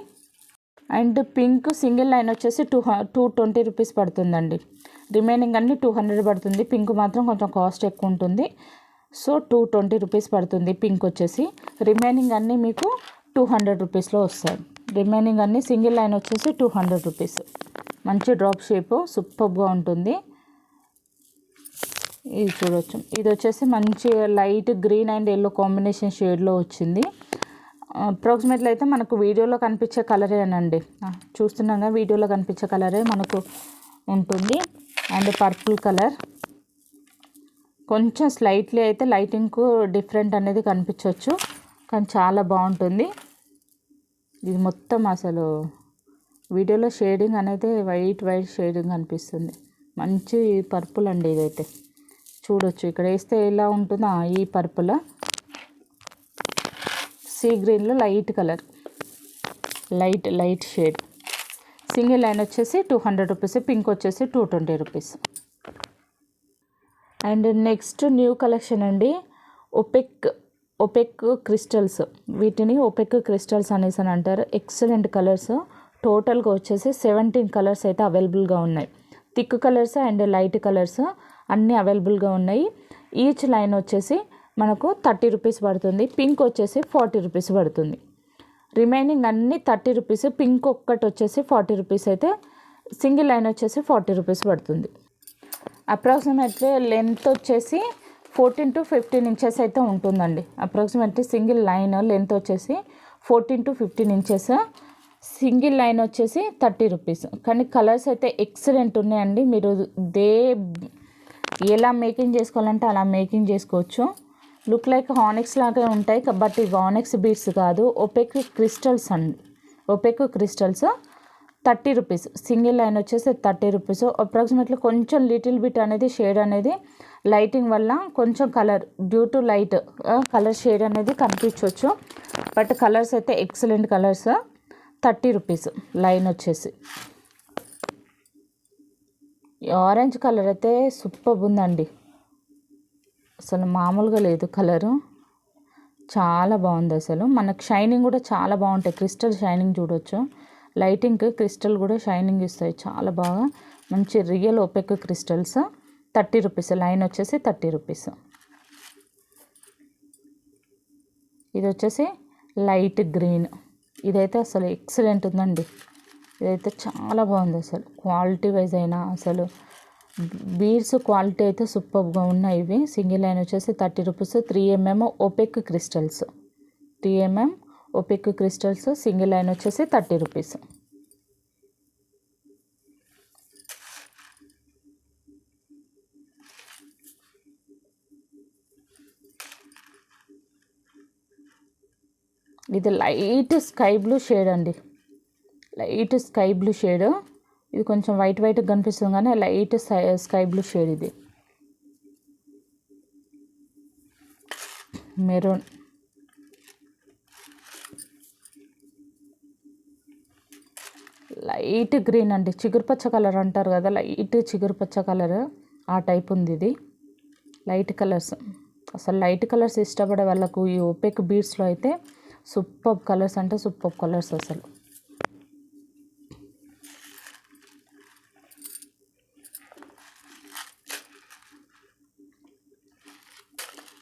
అండ్ పింక్ సింగిల్ లైన్ వచ్చేసి 220 రూపీస్ పడుతుందండి. రిమైనింగ్ అన్నీ 200 పడుతుంది. పింక్ మాత్రం కొంచెం కాస్ట్ ఎక్కువ ఉంటుంది. సో 220 రూపీస్ పడుతుంది పింక్ వచ్చేసి. రిమైనింగ్ అన్నీ మీకు 200 రూపీస్లో వస్తాయి. రిమైనింగ్ అన్నీ సింగిల్ లైన్ వచ్చేసి 200 రూపీస్. మంచి డ్రాప్ షేప్ సూపర్గా ఉంటుంది. ఇది చూడొచ్చు. ఇది వచ్చేసి మంచి light green and yellow combination షేడ్లో వచ్చింది. అప్రాక్సిమేట్లీ అయితే మనకు వీడియోలో కనిపించే కలరే అనండి, చూస్తున్నాగా వీడియోలో కనిపించే కలరే మనకు ఉంటుంది. అండ్ పర్పుల్ కలర్ కొంచెం స్లైట్లీ అయితే లైటింగ్ డిఫరెంట్ అనేది కనిపించవచ్చు, కానీ చాలా బాగుంటుంది. ఇది మొత్తం అసలు వీడియోలో షేడింగ్ అనేది వైట్ షేడింగ్ అనిపిస్తుంది. మంచి పర్పుల్ అండి ఇదైతే చూడొచ్చు. ఇక్కడ వేస్తే ఎలా ఉంటుందో ఈ పర్పుల్ సీ గ్రీన్లో light colour, light shade. Single line వచ్చేసి 200 రూపీస్, పింక్ వచ్చేసి 220 rupees. And next new collection అండి, ఒపెక్ క్రిస్టల్స్. వీటిని ఒపెక్ క్రిస్టల్స్ అనేసి అని అంటారు. Excellent colours. టోటల్గా వచ్చేసి 17 కలర్స్ అయితే అవైలబుల్గా ఉన్నాయి. Thick colours and light colours అన్నీ అవైలబుల్గా ఉన్నాయి. ఈచ్ లైన్ వచ్చేసి మనకు 30 రూపీస్ పడుతుంది. పింక్ వచ్చేసి 40 రూపీస్ పడుతుంది. రిమైనింగ్ అన్నీ 30 రూపీస్. పింక్ ఒక్కటి వచ్చేసి 40 రూపీస్ అయితే సింగిల్ లైన్ వచ్చేసి 40 రూపీస్ పడుతుంది. అప్రాక్సిమేట్లీ లెంత్ వచ్చేసి 14 to 15 ఇంచెస్ అయితే ఉంటుందండి. అప్రాక్సిమేట్లీ సింగిల్ లైన్ లెంత్ వచ్చేసి 14 to 15 ఇంచెస్. సింగిల్ లైన్ వచ్చేసి 30 రూపీస్. కానీ కలర్స్ అయితే ఎక్సలెంట్ ఉన్నాయండి. మీరు ఎలా మేకింగ్ చేసుకోవాలంటే అలా మేకింగ్ చేసుకోవచ్చు. లుక్ లైక్ హానిక్స్ లాగా ఉంటాయి, బట్ ఇవి హానిక్స్ బీడ్స్ కాదు, ఒపెక్ క్రిస్టల్స్ అండి. OPEC crystals 30 rupees. Single line వచ్చేసి 30 రూపీస్. అప్రాక్సిమేట్లీ కొంచెం లిటిల్ బిట్ అనేది షేడ్ అనేది లైటింగ్ వల్ల కొంచెం colour due to light colour shade అనేది కనిపించవచ్చు, బట్ కలర్స్ అయితే ఎక్సలెంట్ కలర్స్. 30 రూపీస్ లైన్ వచ్చేసి. ఆరెంజ్ కలర్ అయితే సూపర్ ఉందండి, అసలు మామూలుగా లేదు కలరు, చాలా బాగుంది అసలు. మనకు షైనింగ్ కూడా చాలా బాగుంటాయి. క్రిస్టల్ షైనింగ్ చూడొచ్చు. లైటింగ్కి క్రిస్టల్ కూడా షైనింగ్ ఇస్తాయి చాలా బాగా. మంచి real OPEC crystals. 30 rupees line వచ్చేసి 30 రూపీస్. ఇది వచ్చేసి లైట్ గ్రీన్. ఇదైతే అసలు ఎక్సలెంట్ ఉందండి. ఇదైతే చాలా బాగుంది అసలు. క్వాలిటీ వైజ్ అయినా అసలు బీడ్స్ క్వాలిటీ అయితే సూపర్గా ఉన్నాయి ఇవి. సింగిల్ లైన్ వచ్చేసి 30 rupees. 3mm OPEC crystals. 3mm OPEC crystals single line వచ్చేసి 30 రూపీస్. ఇది లైట్ స్కై బ్లూ షేడ్ అండి, లైట్ స్కై బ్లూ షేడ్. ఇది కొంచెం వైట్గా కనిపిస్తుంది కానీ లైట్ స్కై బ్లూ షేడ్. ఇది మెరూన్, లైట్ గ్రీన్ అండి, చిగురుపచ్చ కలర్ అంటారు కదా, లైట్ చిగురుపచ్చ కలర్ ఆ టైప్ ఉంది ఇది. లైట్ కలర్స్, అసలు లైట్ కలర్స్ ఇష్టపడే వాళ్ళకు ఈ ఒపెక్ బీడ్స్లో అయితే సూపర్ కలర్స్ అంటే సూపర్ కలర్స్ అసలు.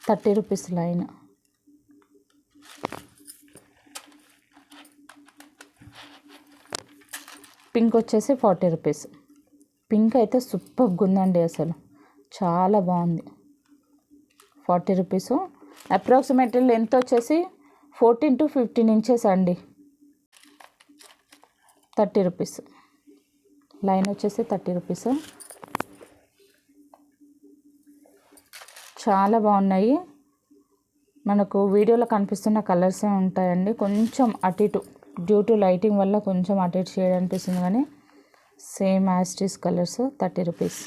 ₹30 లైన్. పింక్ వచ్చేసి 40 రూపీస్. పింక్ అయితే సూపర్గా ఉందండి అసలు, చాలా బాగుంది. 40 రూపీస్. అప్రాక్సిమేట్లీ లెంత్ వచ్చేసి 14 to 15 ఇంచెస్ అండి. 30 రూపీస్ లైన్ వచ్చేసి 30 రూపీస్. చాలా బాగున్నాయి. మనకు వీడియోలో కనిపిస్తున్న కలర్సే ఉంటాయండి. కొంచెం అటు ఇటు డ్యూ టు లైటింగ్ వల్ల కొంచెం అటు ఇటు షేడ్ అనిపిస్తుంది, కానీ same as it is colours. 30 rupees.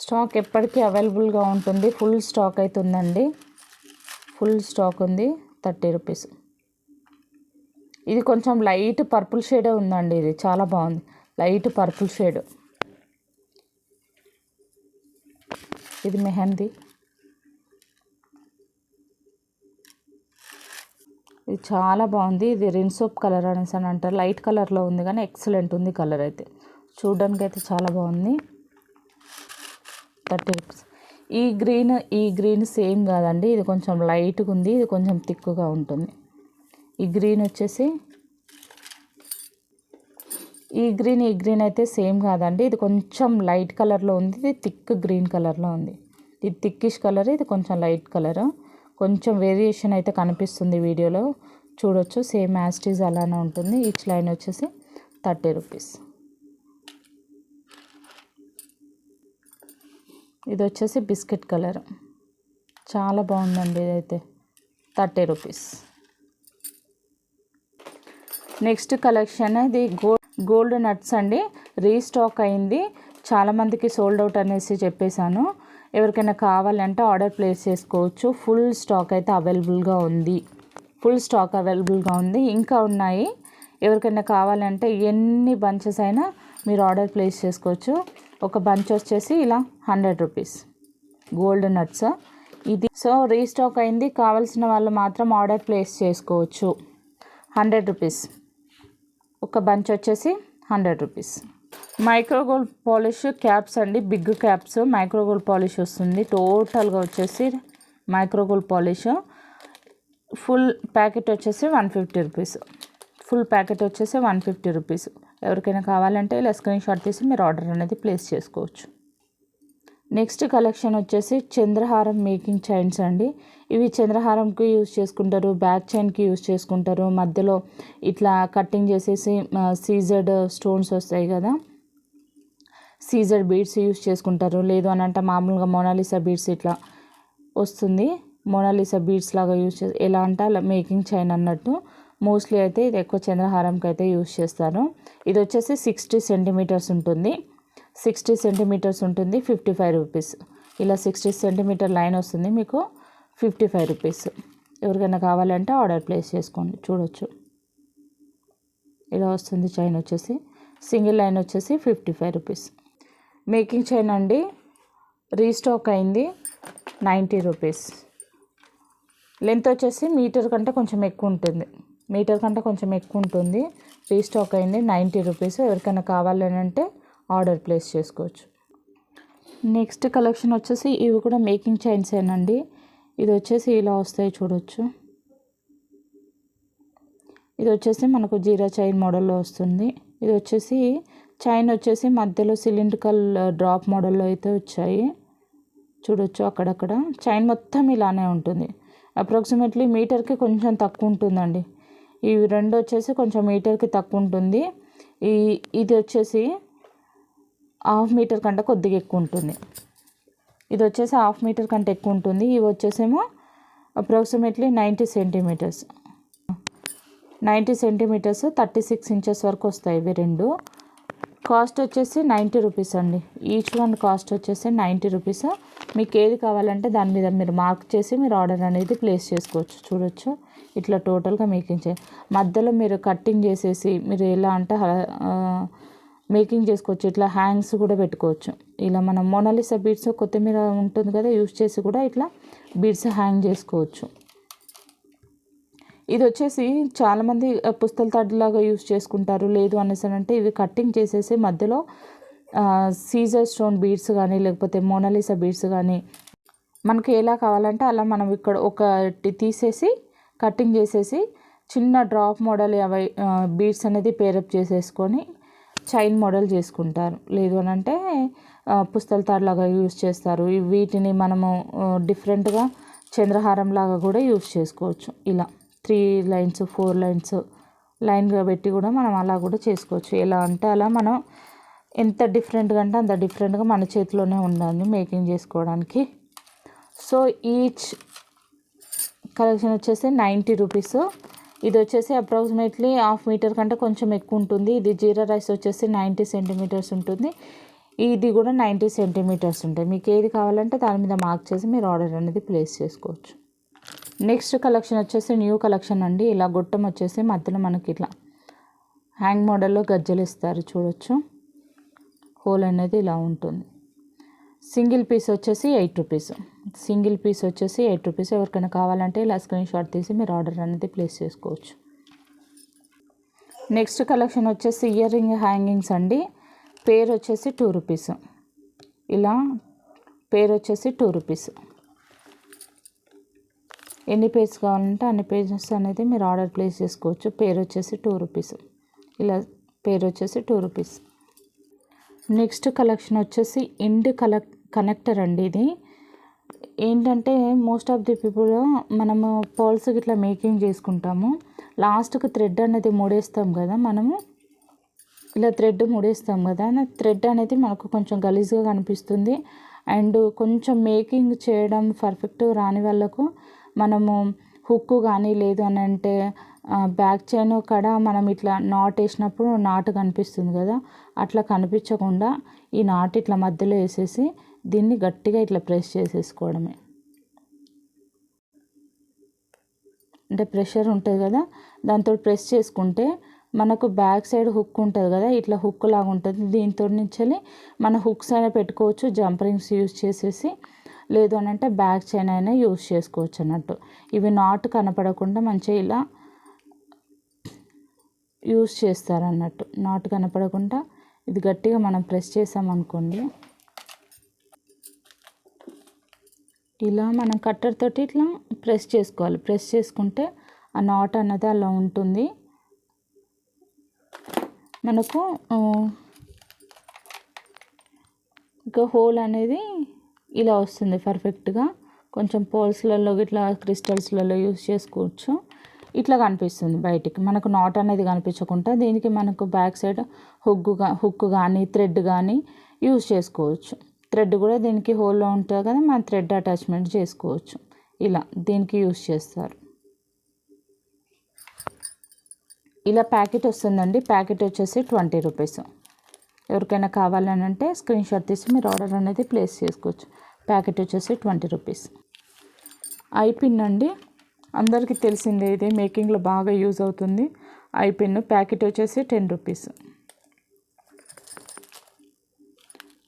Stock ఎప్పటికీ అవైలబుల్గా ఉంటుంది. ఫుల్ స్టాక్ అయితే ఉందండి, ఫుల్ స్టాక్ ఉంది. 30 రూపీస్. ఇది కొంచెం లైట్ పర్పుల్ షేడే ఉందండి, ఇది చాలా బాగుంది. Light purple shade. ఇది మెహందీ. ఇది చాలా బాగుంది. ఇది రిన్సోప్ కలర్ అనేసి అని అంటారు. లైట్ కలర్లో ఉంది కానీ ఎక్సలెంట్ ఉంది కలర్ అయితే, చూడడానికి అయితే చాలా బాగుంది. 30 రూపీస్. ఈ గ్రీన్ సేమ్ కాదండి, ఇది కొంచెం లైట్గా ఉంది, ఇది కొంచెం థిక్గా ఉంటుంది. ఈ గ్రీన్ వచ్చేసి ఈ గ్రీన్ అయితే సేమ్ కాదండి, ఇది కొంచెం లైట్ కలర్లో ఉంది, ఇది థిక్ గ్రీన్ కలర్లో ఉంది. ఇది థిక్కిష్ కలర్, ఇది కొంచెం లైట్ కలర్, కొంచెం వేరియేషన్ అయితే కనిపిస్తుంది వీడియోలో చూడొచ్చు. సేమ్ యాస్టీజ్ అలానే ఉంటుంది. ఈచ్ లైన్ వచ్చేసి 30 రూపీస్. ఇది వచ్చేసి బిస్కెట్ కలర్, చాలా బాగుందండి ఇదైతే 30 రూపీస్. నెక్స్ట్ కలెక్షన్ ఇది గోల్డ్ నట్స్ అండి. రీస్టాక్ అయింది, చాలామందికి సోల్డ్ అవుట్ అనేసి చెప్పేశాను. ఎవరికైనా కావాలంటే ఆర్డర్ ప్లేస్ చేసుకోవచ్చు. ఫుల్ స్టాక్ అయితే అవైలబుల్గా ఉంది, ఇంకా ఉన్నాయి. ఎవరికైనా కావాలంటే ఎన్ని బంచెస్ అయినా మీరు ఆర్డర్ ప్లేస్ చేసుకోవచ్చు. ఒక బంచ్ వచ్చేసి ఇలా 100 రూపీస్ గోల్డ్ నట్స్ ఇది. సో రీస్టాక్ అయింది, కావాల్సిన వాళ్ళు మాత్రం ఆర్డర్ ప్లేస్ చేసుకోవచ్చు. 100 రూపీస్ ఒక బంచ్ వచ్చేసి 100 rupees. Micro gold polish caps అండి, big caps micro gold polish వస్తుంది. టోటల్గా వచ్చేసి micro gold polish full packet వచ్చేసి 150 రూపీస్. ఫుల్ ప్యాకెట్ వచ్చేసి 150 రూపీస్. ఎవరికైనా కావాలంటే ఇలా స్క్రీన్ షాట్ తీసి మీరు ఆర్డర్ అనేది ప్లేస్ చేసుకోవచ్చు. నెక్స్ట్ కలెక్షన్ వచ్చేసి చంద్రహారం మేకింగ్ చైన్స్ అండి. ఇవి చంద్రహారంకి యూజ్ చేసుకుంటారు, బ్యాక్ చైన్కి యూజ్ చేసుకుంటారు. మధ్యలో ఇట్లా కట్టింగ్ చేసేసి సీజెడ్ స్టోన్స్ వస్తాయి కదా, సీజెడ్ బీడ్స్ యూజ్ చేసుకుంటారు. లేదు అని అంటే మామూలుగా మోనాలిసా బీడ్స్ ఇట్లా వస్తుంది, మోనాలిసా బీడ్స్ లాగా యూజ్ చేసి ఎలా అంటే అలా మేకింగ్ చైన్ అన్నట్టు. మోస్ట్లీ అయితే ఇది ఎక్కువ చంద్రహారంకి అయితే యూజ్ చేస్తారు. ఇది వచ్చేసి 60 సెంటీమీటర్స్ ఉంటుంది. 60 సెంటీమీటర్స్ ఉంటుంది, 55 రూపీస్. ఇలా 60 సెంటీమీటర్ లైన్ వస్తుంది మీకు 55 రూపీస్. ఎవరికైనా కావాలంటే ఆర్డర్ ప్లేస్ చేసుకోండి. చూడొచ్చు ఇలా వస్తుంది. చైన్ వచ్చేసి సింగిల్ లైన్ వచ్చేసి 55 రూపీస్. మేకింగ్ చైన్ అండి, రీస్టాక్ అయింది 90 రూపీస్. లెంత్ వచ్చేసి మీటర్ కంటే కొంచెం ఎక్కువ ఉంటుంది. రీస్టాక్ అయింది 90 రూపీస్. ఎవరికైనా కావాలని అంటే ఆర్డర్ ప్లేస్ చేసుకోవచ్చు. నెక్స్ట్ కలెక్షన్ వచ్చేసి ఇవి కూడా మేకింగ్ చైన్స్ ఏనండి. ఇది వచ్చేసి ఇలా వస్తాయి చూడొచ్చు. ఇది వచ్చేసి మనకు జీరా చైన్ మోడల్లో వస్తుంది. ఇది వచ్చేసి చైన్ వచ్చేసి మధ్యలో సిలిండ్రికల్ డ్రాప్ మోడల్లో అయితే వచ్చాయి చూడొచ్చు. అక్కడక్కడ చైన్ మొత్తం ఇలానే ఉంటుంది. అప్రాక్సిమేట్లీ మీటర్కి కొంచెం తక్కువ ఉంటుందండి. ఇవి రెండు వచ్చేసి కొంచెం మీటర్కి తక్కువ ఉంటుంది. ఇది వచ్చేసి హాఫ్ మీటర్ కంటే కొద్దిగా ఎక్కువ ఉంటుంది. ఇది వచ్చేసి హాఫ్ మీటర్ కంటే ఎక్కువ ఉంటుంది. ఇవి వచ్చేసేమో అప్రాక్సిమేట్లీ 90 సెంటీమీటర్స్ 36 ఇంచెస్ వరకు వస్తాయి ఇవి రెండు. కాస్ట్ వచ్చేసి 90 రూపీస్ అండి. ఈచ్ వన్ కాస్ట్ వచ్చేసి 90 రూపీస్. మీకు ఏది కావాలంటే దాని మీద మీరు మార్క్ చేసి మీరు ఆర్డర్ అనేది ప్లేస్ చేసుకోవచ్చు. చూడొచ్చు ఇట్లా టోటల్గా మేకింగ్ చేయాలి. మధ్యలో మీరు కట్టింగ్ చేసేసి మీరు ఎలా అంటే మేకింగ్ చేసుకోవచ్చు. ఇట్లా హ్యాంగ్స్ కూడా పెట్టుకోవచ్చు. ఇలా మనం మోనాలిసా బీడ్స్ కొత్తిమీర ఉంటుంది కదా, యూజ్ చేసి కూడా ఇట్లా బీడ్స్ హ్యాంగ్ చేసుకోవచ్చు. ఇది వచ్చేసి చాలామంది పుస్తల తాడులాగా యూజ్ చేసుకుంటారు. లేదు అనేసి అంటే ఇవి కట్టింగ్ చేసేసి మధ్యలో సీజర్ స్టోన్ బీడ్స్ కానీ లేకపోతే మోనాలిసా బీడ్స్ కానీ మనకి ఎలా కావాలంటే అలా మనం ఇక్కడ ఒకటి తీసేసి కట్టింగ్ చేసేసి చిన్న డ్రాప్ మోడల్ అవి బీడ్స్ అనేది పేరప్ చేసేసుకొని చైన్ మోడల్ చేసుకుంటారు. లేదు అని అంటే పుస్తల తాడులాగా యూజ్ చేస్తారు. వీటిని మనము డిఫరెంట్గా చంద్రహారం లాగా కూడా యూజ్ చేసుకోవచ్చు. ఇలా 3 లైన్స్ 4 లైన్స్ లైన్గా పెట్టి కూడా మనం అలా కూడా చేసుకోవచ్చు. ఎలా అంటే అలా మనం ఎంత డిఫరెంట్గా అంటే అంత డిఫరెంట్గా మన చేతిలోనే ఉండాలి మేకింగ్ చేసుకోవడానికి. సో ఈచ్ కలెక్షన్ వచ్చేసి 90 రూపీస్. ఇది వచ్చేసి అప్రాక్సిమేట్లీ హాఫ్ మీటర్ కంటే కొంచెం ఎక్కువ ఉంటుంది. ఇది జీరా రైస్ వచ్చేసి 90 సెంటీమీటర్స్ ఉంటుంది. ఇది కూడా 90 సెంటీమీటర్స్ ఉంటాయి. మీకు ఏది కావాలంటే దాని మీద మార్క్ చేసి మీరు ఆర్డర్ అనేది ప్లేస్ చేసుకోవచ్చు. నెక్స్ట్ కలెక్షన్ వచ్చేసి న్యూ కలెక్షన్ అండి. ఇలా గొట్టం వచ్చేసి మధ్యలో మనకి ఇట్లా హ్యాంగ్ మోడల్లో గజ్జలు ఇస్తారు చూడొచ్చు. హోల్ అనేది ఇలా ఉంటుంది. సింగిల్ పీస్ వచ్చేసి 8 రూపీస్. ఎవరికైనా కావాలంటే ఇలా స్క్రీన్ షాట్ తీసి మీరు ఆర్డర్ అనేది ప్లేస్ చేసుకోవచ్చు. నెక్స్ట్ కలెక్షన్ వచ్చేసి ఇయర్ రింగ్ హ్యాంగింగ్స్ అండి. పేర్ వచ్చేసి 2 రూపీస్. ఇలా పేర్ వచ్చేసి 2 రూపీస్. ఎన్ని పేజెస్ కావాలంటే అన్ని పేజెస్ అనేది మీరు ఆర్డర్ ప్లేస్ చేసుకోవచ్చు. పేరు వచ్చేసి 2 రూపీస్. ఇలా పేరు వచ్చేసి 2 రూపీస్. నెక్స్ట్ కలెక్షన్ వచ్చేసి ఎండ్ కనెక్టర్ అండి. ఇది ఏంటంటే మోస్ట్ ఆఫ్ ది పీపుల్ మనము పర్ల్స్కి ఇట్లా మేకింగ్ చేసుకుంటాము. లాస్ట్కి థ్రెడ్ అనేది ముడేస్తాం కదా, మనము ఇలా థ్రెడ్ ముడేస్తాం కదా, థ్రెడ్ అనేది మనకు కొంచెం గలీజ్గా కనిపిస్తుంది. అండ్ కొంచెం మేకింగ్ చేయడం పర్ఫెక్ట్ రాని వాళ్ళకు మనము హుక్ కానీ లేదు అని అంటే బ్యాక్ చైన్ కాడ మనం ఇట్లా నాట్ వేసినప్పుడు నాటు కనిపిస్తుంది కదా, అట్లా కనిపించకుండా ఈ నాట్ ఇట్లా మధ్యలో వేసేసి దీన్ని గట్టిగా ఇట్లా ప్రెస్ చేసేసుకోవడమే. అంటే ప్రెషర్ ఉంటుంది కదా, దాంతో ప్రెస్ చేసుకుంటే మనకు బ్యాక్ సైడ్ హుక్ ఉంటుంది కదా, ఇట్లా హుక్ లాగా ఉంటుంది. దీంతో నుంచి మన హుక్స్ అయినా పెట్టుకోవచ్చు, జంపరింగ్స్ యూజ్ చేసేసి, లేదు అని అంటే బ్యాక్ చైన్ అయినా యూజ్ చేసుకోవచ్చు అన్నట్టు. ఇవి నాట్ కనపడకుండా మంచిగా ఇలా యూజ్ చేస్తారు అన్నట్టు. నాట్ కనపడకుండా ఇది గట్టిగా మనం ప్రెస్ చేసామనుకోండి, ఇలా మనం కట్టర్ తోటి ఇట్లా ప్రెస్ చేసుకోవాలి. ప్రెస్ చేసుకుంటే ఆ నాట్ అన్నది అలా ఉంటుంది. మనకు ఇంకా హోల్ అనేది ఇలా వస్తుంది పర్ఫెక్ట్గా. కొంచెం పోల్స్లలో ఇట్లా క్రిస్టల్స్లలో యూజ్ చేసుకోవచ్చు. ఇట్లా కనిపిస్తుంది బయటికి, మనకు నాట్ అనేది కనిపించకుండా. దీనికి మనకు బ్యాక్ సైడ్ హుక్ కానీ థ్రెడ్ కానీ యూజ్ చేసుకోవచ్చు. థ్రెడ్ కూడా దీనికి హోల్లో ఉంటుంది కదా, మనం థ్రెడ్ అటాచ్మెంట్ చేసుకోవచ్చు. ఇలా దీనికి యూజ్ చేస్తారు. ఇలా ప్యాకెట్ వస్తుందండి. ప్యాకెట్ వచ్చేసి 20 రూపీస్. ఎవరికైనా కావాలని అంటే స్క్రీన్ షాట్ తీసి మీరు ఆర్డర్ అనేది ప్లేస్ చేసుకోవచ్చు. ప్యాకెట్ వచ్చేసి 20 రూపీస్. ఐ పిన్ అండి, అందరికీ తెలిసిందే, ఇది మేకింగ్లో బాగా యూజ్ అవుతుంది. ఐ పిన్ ప్యాకెట్ వచ్చేసి 10 రూపీస్.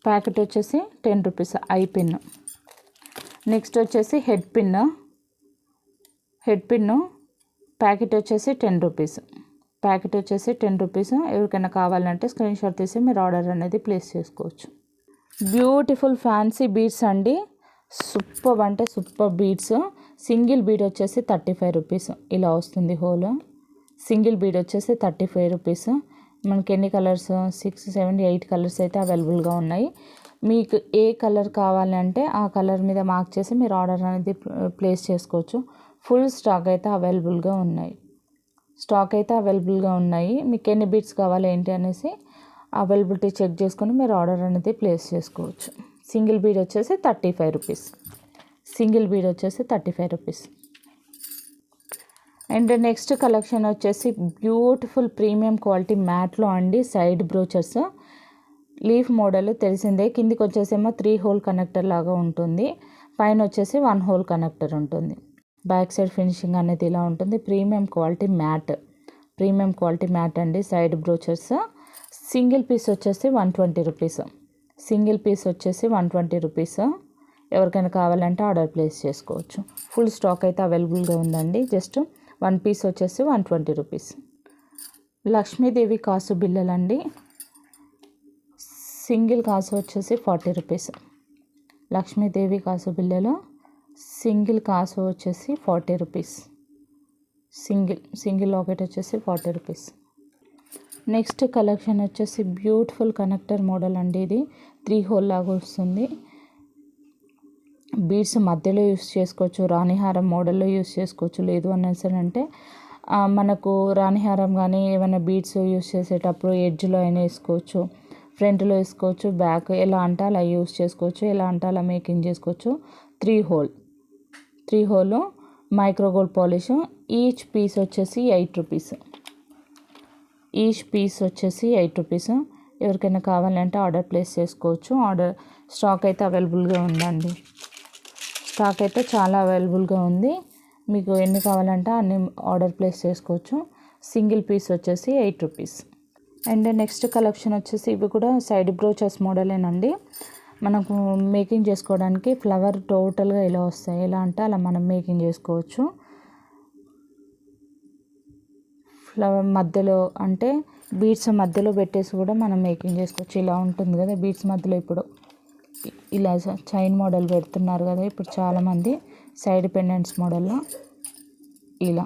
ప్యాకెట్ వచ్చేసి 10 రూపీస్ ఐ పిన్. నెక్స్ట్ వచ్చేసి హెడ్ పిన్. ప్యాకెట్ వచ్చేసి 10 రూపీస్. ప్యాకెట్ వచ్చేసి 10 రూపీస్. ఎవరికైనా కావాలంటే స్క్రీన్ షాట్ తీసి మీరు ఆర్డర్ అనేది ప్లేస్ చేసుకోవచ్చు. బ్యూటిఫుల్ ఫ్యాన్సీ బీడ్స్ అండి, సూపర్ అంటే సూపర్ బీడ్స్. సింగిల్ బీడ్ వచ్చేసి 35 రూపీస్. ఇలా వస్తుంది హోల్. సింగిల్ బీడ్ వచ్చేసి 35 రూపీస్. మనకి ఎన్ని కలర్స్ 6, 7, 8 కలర్స్ అయితే అవైలబుల్గా ఉన్నాయి. మీకు ఏ కలర్ కావాలంటే ఆ కలర్ మీద మార్క్ చేసి మీరు ఆర్డర్ అనేది ప్లేస్ చేసుకోవచ్చు. ఫుల్ స్టాక్ అయితే అవైలబుల్గా ఉన్నాయి. మీకు ఎన్ని బీడ్స్ కావాలి ఏంటి అనేసి అవైలబిలిటీ చెక్ చేసుకొని మీరు ఆర్డర్ అనేది ప్లేస్ చేసుకోవచ్చు. సింగిల్ బీడ్ వచ్చేసి 35 రూపీస్. అండ్ నెక్స్ట్ కలెక్షన్ వచ్చేసి బ్యూటిఫుల్ ప్రీమియం క్వాలిటీ మ్యాట్లో అండి, సైడ్ బ్రోచర్స్. లీఫ్ మోడల్ తెలిసిందే. కిందికి వచ్చేసేమో 3 హోల్ కనెక్టర్ లాగా ఉంటుంది, పైన వచ్చేసి 1 హోల్ కనెక్టర్ ఉంటుంది. బ్యాక్ సైడ్ ఫినిషింగ్ అనేది ఇలా ఉంటుంది. ప్రీమియం క్వాలిటీ మ్యాట్ అండి, సైడ్ బ్రోచర్స్. సింగిల్ పీస్ వచ్చేసి 120 రూపీస్. ఎవరికైనా కావాలంటే ఆర్డర్ ప్లేస్ చేసుకోవచ్చు. ఫుల్ స్టాక్ అయితే అవైలబుల్గా ఉందండి. జస్ట్ 1 పీస్ వచ్చేసి 120 రూపీస్. లక్ష్మీదేవి కాసు బిళ్ళలండి, సింగిల్ కాసు వచ్చేసి 40 రూపీస్. లక్ష్మీదేవి కాసు బిళ్ళలు సింగిల్ కాసు వచ్చేసి 40 రూపీస్. సింగిల్ లాకెట్ వచ్చేసి 40 రూపీస్. నెక్స్ట్ కలెక్షన్ వచ్చేసి బ్యూటిఫుల్ కనెక్టర్ మోడల్ అండి. ఇది 3 హోల్ లాగా వస్తుంది. బీడ్స్ మధ్యలో యూస్ చేసుకోవచ్చు, రాణిహారం మోడల్లో యూస్ చేసుకోవచ్చు. లేదు అంటే మనకు రాణిహారం కానీ ఏమైనా బీడ్స్ యూస్ చేసేటప్పుడు ఎడ్జ్లో అయినా వేసుకోవచ్చు, ఫ్రంట్లో వేసుకోవచ్చు, బ్యాక్ ఎలా అంటే అలా యూస్ చేసుకోవచ్చు, ఎలా అంటే అలా మేకింగ్ చేసుకోవచ్చు. 3 hole micro gold polish. Each piece వచ్చేసి 8 రూపీస్. ఎవరికైనా కావాలంటే ఆర్డర్ ప్లేస్ చేసుకోవచ్చు. స్టాక్ అయితే అవైలబుల్గా ఉందండి. స్టాక్ అయితే చాలా అవైలబుల్గా ఉంది. మీకు ఎన్ని కావాలంటే అన్ని ఆర్డర్ ప్లేస్ చేసుకోవచ్చు. సింగిల్ పీస్ వచ్చేసి 8 రూపీస్. అండ్ నెక్స్ట్ కలెక్షన్ వచ్చేసి ఇవి కూడా సైడ్ బ్రోచర్స్ మోడలేనండి. మనకు మేకింగ్ చేసుకోవడానికి ఫ్లవర్ టోటల్గా ఇలా వస్తాయి. ఎలా అంటే అలా మనం మేకింగ్ చేసుకోవచ్చు. ఫ్లవర్ మధ్యలో అంటే బీడ్స్ మధ్యలో పెట్టేసి కూడా మనం మేకింగ్ చేసుకోవచ్చు. ఇలా ఉంటుంది కదా బీడ్స్ మధ్యలో. ఇప్పుడు ఇలా చైన్ మోడల్ పెడుతున్నారు కదా ఇప్పుడు చాలామంది, సైడ్ పెండెంట్స్ మోడల్లో ఇలా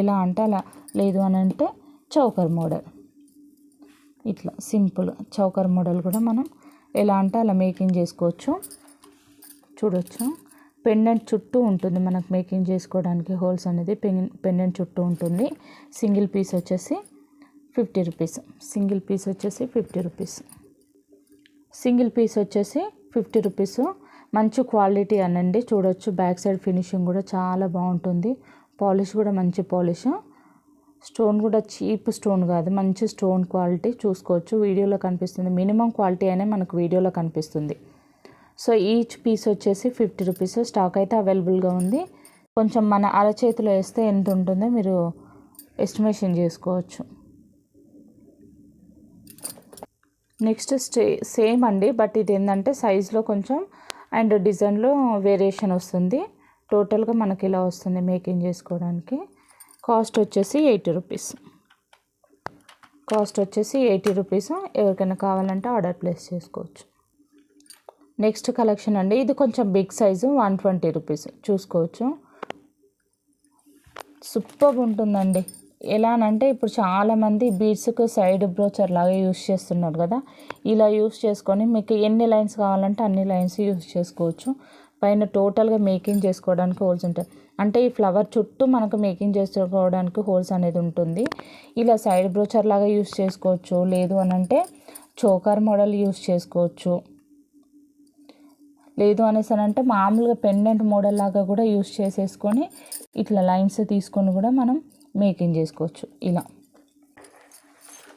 ఎలా అంటే అలా, లేదు అని అంటే చౌకర్ మోడల్, ఇట్లా సింపుల్ చౌకర్ మోడల్ కూడా మనం ఎలా అంటే అలా మేకింగ్ చేసుకోవచ్చు. చూడొచ్చు, పెండెంట్ చుట్టూ ఉంటుంది మనకు మేకింగ్ చేసుకోవడానికి హోల్స్ అనేది పెండెంట్ చుట్టూ ఉంటుంది. సింగిల్ పీస్ వచ్చేసి 50 రూపీస్, సింగిల్ పీస్ వచ్చేసి 50 రూపీస్, సింగిల్ పీస్ వచ్చేసి 50 రూపీస్. మంచి క్వాలిటీ అనండి. చూడొచ్చు బ్యాక్ సైడ్ ఫినిషింగ్ కూడా చాలా బాగుంటుంది. పాలిష్ కూడా మంచి పాలిష్, స్టోన్ కూడా చీప్ స్టోన్ కాదు, మంచి స్టోన్ క్వాలిటీ చూసుకోవచ్చు. వీడియోలో కనిపిస్తుంది, మినిమం క్వాలిటీ అనే మనకు వీడియోలో కనిపిస్తుంది. సో ఈచ్ పీస్ వచ్చేసి 50 రూపీస్. స్టాక్ అయితే అవైలబుల్గా ఉంది. కొంచెం మన అరచేతిలో వేస్తే ఎంత ఉంటుందో మీరు ఎస్టిమేషన్ చేసుకోవచ్చు. నెక్స్ట్ సేమ్ అండి, బట్ ఇది ఏంటంటే సైజులో కొంచెం అండ్ డిజైన్లో వేరియేషన్ వస్తుంది. టోటల్గా మనకి ఇలా వస్తుంది మేకింగ్ చేసుకోవడానికి. కాస్ట్ వచ్చేసి 80 రూపీస్, కాస్ట్ వచ్చేసి 80 రూపీస్. ఎవరికైనా కావాలంటే ఆర్డర్ ప్లేస్ చేసుకోవచ్చు. నెక్స్ట్ కలెక్షన్ అండి, ఇది కొంచెం బిగ్ సైజు 120 రూపీస్ చూసుకోవచ్చు. సూపర్ ఉంటుందండి. ఎలా అంటే ఇప్పుడు చాలామంది బీడ్స్కి సైడ్ బ్రోచర్ లాగా యూస్ చేస్తున్నారు కదా, ఇలా యూస్ చేసుకొని మీకు ఎన్ని లైన్స్ కావాలంటే అన్ని లైన్స్ యూస్ చేసుకోవచ్చు. పైన టోటల్గా మేకింగ్ చేసుకోవడానికి హోల్స్ ఉంటాయి. అంటే ఈ ఫ్లవర్ చుట్టూ మనకు మేకింగ్ చేసుకోవడానికి హోల్స్ అనేది ఉంటుంది. ఇలా సైడ్ బ్రోచర్ లాగా యూస్ చేసుకోవచ్చు, లేదు అని అంటే చోకర్ మోడల్ యూస్ చేసుకోవచ్చు, లేదు అనేసి అంటే మామూలుగా పెండెంట్ మోడల్ లాగా కూడా యూస్ చేసేసుకొని ఇట్లా లైన్స్ తీసుకొని కూడా మనం మేకింగ్ చేసుకోవచ్చు. ఇలా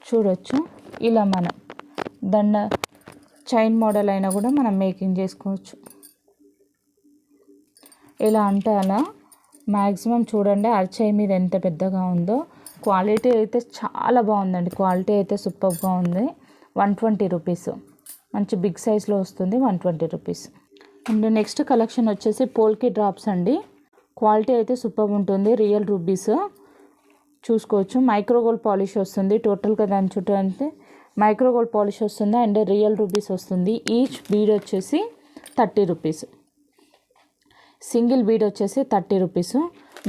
చూడొచ్చు, ఇలా మనం దండ చైన్ మోడల్ అయినా కూడా మనం మేకింగ్ చేసుకోవచ్చు. ఎలా అంటే అలా మ్యాక్సిమం చూడండి అరచేయి మీద ఎంత పెద్దగా ఉందో. క్వాలిటీ అయితే చాలా బాగుందండి, క్వాలిటీ అయితే సూపర్గా ఉంది. 120 రూపీస్, మంచి బిగ్ సైజ్లో వస్తుంది. 120 రూపీస్. అండ్ నెక్స్ట్ కలెక్షన్ వచ్చేసి పోల్కి డ్రాప్స్ అండి. క్వాలిటీ అయితే సూపర్ ఉంటుంది. రియల్ రూబీస్ చూసుకోవచ్చు. మైక్రోగోల్డ్ పాలిష్ వస్తుంది. టోటల్గా దాని చుట్టూ అంటే మైక్రోగోల్డ్ పాలిష్ వస్తుంది అండ్ రియల్ రూబీస్ వస్తుంది. ఈచ్ బీడ్ వచ్చేసి 30 రూపీస్, సింగిల్ బీడ్ వచ్చేసి 30 రూపీస్.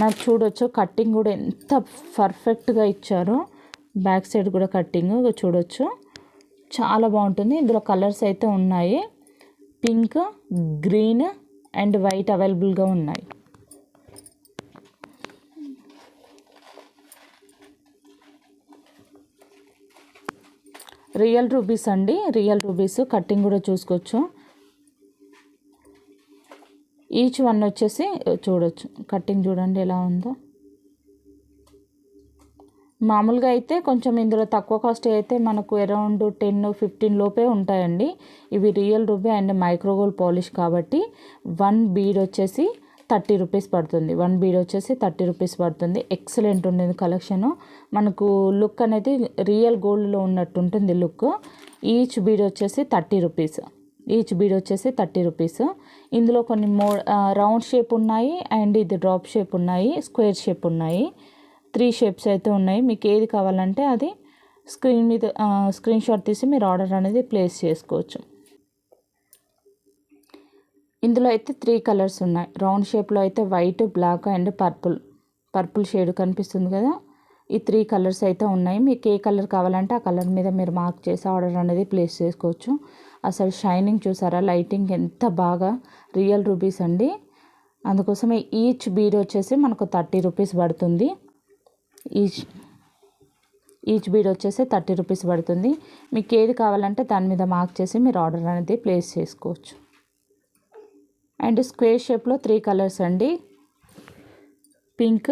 నాకు చూడొచ్చు కట్టింగ్ కూడా ఎంత పర్ఫెక్ట్గా ఇచ్చారో. బ్యాక్ సైడ్ కూడా కట్టింగ్ చూడొచ్చు, చాలా బాగుంటుంది. ఇందులో కలర్స్ అయితే ఉన్నాయి, పింక్, గ్రీన్ అండ్ వైట్ అవైలబుల్గా ఉన్నాయి. రియల్ రూబీస్ అండి, రియల్ రూబీస్ కట్టింగ్ కూడా చూసుకోవచ్చు. ఈచ్ వన్ వచ్చేసి చూడొచ్చు, కట్టింగ్ చూడండి ఎలా ఉందో. మామూలుగా అయితే కొంచెం ఇందులో తక్కువ కాస్ట్ అయితే మనకు అరౌండ్ 10-15 లోపే ఉంటాయండి. ఇవి real ruby and micro gold polish కాబట్టి 1 బీడ్ వచ్చేసి 30 రూపీస్ పడుతుంది. 1 బీడ్ వచ్చేసి 30 రూపీస్ పడుతుంది. ఎక్సలెంట్ ఉండేది కలెక్షను. మనకు లుక్ అనేది రియల్ గోల్డ్లో ఉన్నట్టు ఉంటుంది లుక్. ఈచ్ బీడ్ వచ్చేసి 30 రూపీస్, ఈచ్ బీడ్ వచ్చేసి 30 రూపీస్. ఇందులో కొన్ని రౌండ్ షేప్ ఉన్నాయి అండ్ ఇది డ్రాప్ షేప్ ఉన్నాయి, స్క్వేర్ షేప్ ఉన్నాయి. 3 షేప్స్ అయితే ఉన్నాయి. మీకు ఏది కావాలంటే అది స్క్రీన్ షాట్ తీసి మీరు ఆర్డర్ అనేది ప్లేస్ చేసుకోవచ్చు. ఇందులో అయితే 3 కలర్స్ ఉన్నాయి. రౌండ్ షేప్లో అయితే white, black and purple shade కనిపిస్తుంది కదా, ఈ 3 కలర్స్ అయితే ఉన్నాయి. మీకు ఏ కలర్ కావాలంటే ఆ కలర్ మీద మీరు మార్క్ చేసి ఆర్డర్ అనేది ప్లేస్ చేసుకోవచ్చు. అసలు షైనింగ్ చూసారా, లైటింగ్ ఎంత బాగా, రియల్ రూబీస్ అండి. అందుకోసమే ఈచ్ బీడ్ వచ్చేసి మనకు 30 రూపీస్ పడుతుంది. ఈచ్ బీడ్ వచ్చేసి 30 రూపీస్ పడుతుంది. మీకు ఏది కావాలంటే దాని మీద మార్క్ చేసి మీరు ఆర్డర్ అనేది ప్లేస్ చేసుకోవచ్చు. అండ్ స్క్వేర్ షేప్లో 3 కలర్స్ అండి, పింక్,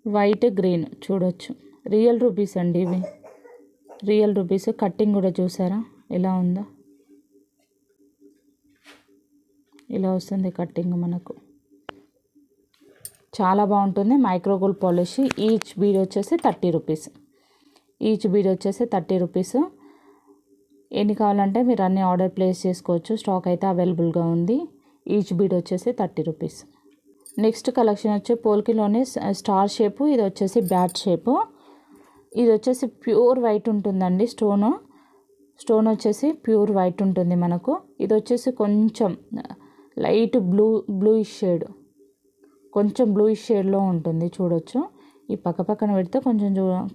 వైట్, గ్రీన్ చూడొచ్చు. రియల్ రూబీస్ అండి ఇవి, రియల్ రూబీస్. కట్టింగ్ కూడా చూసారా ఎలా ఉందో, ఇలా వస్తుంది కట్టింగ్ మనకు, చాలా బాగుంటుంది. Micro gold polish. ఈచ్ బీడ్ వచ్చేసి 30 రూపీస్, ఈచ్ బీడ్ వచ్చేసి 30 రూపీస్. ఎన్ని కావాలంటే మీరు అన్ని ఆర్డర్ ప్లేస్ చేసుకోవచ్చు. స్టాక్ అయితే అవైలబుల్గా ఉంది. ఈచ్ బీడ్ వచ్చేసి 30 రూపీస్. నెక్స్ట్ కలెక్షన్ వచ్చి పోల్కిలోనే స్టార్ షేపు, ఇది వచ్చేసి బ్యాట్ షేపు. ఇది వచ్చేసి ప్యూర్ వైట్ ఉంటుందండి. స్టోన్ వచ్చేసి ప్యూర్ వైట్ ఉంటుంది మనకు. ఇది వచ్చేసి కొంచెం లైట్ బ్లూయిష్ షేడ్, కొంచెం బ్లూయిష్ షేడ్లో ఉంటుంది చూడొచ్చు. ఈ పక్కన పెడితే కొంచెం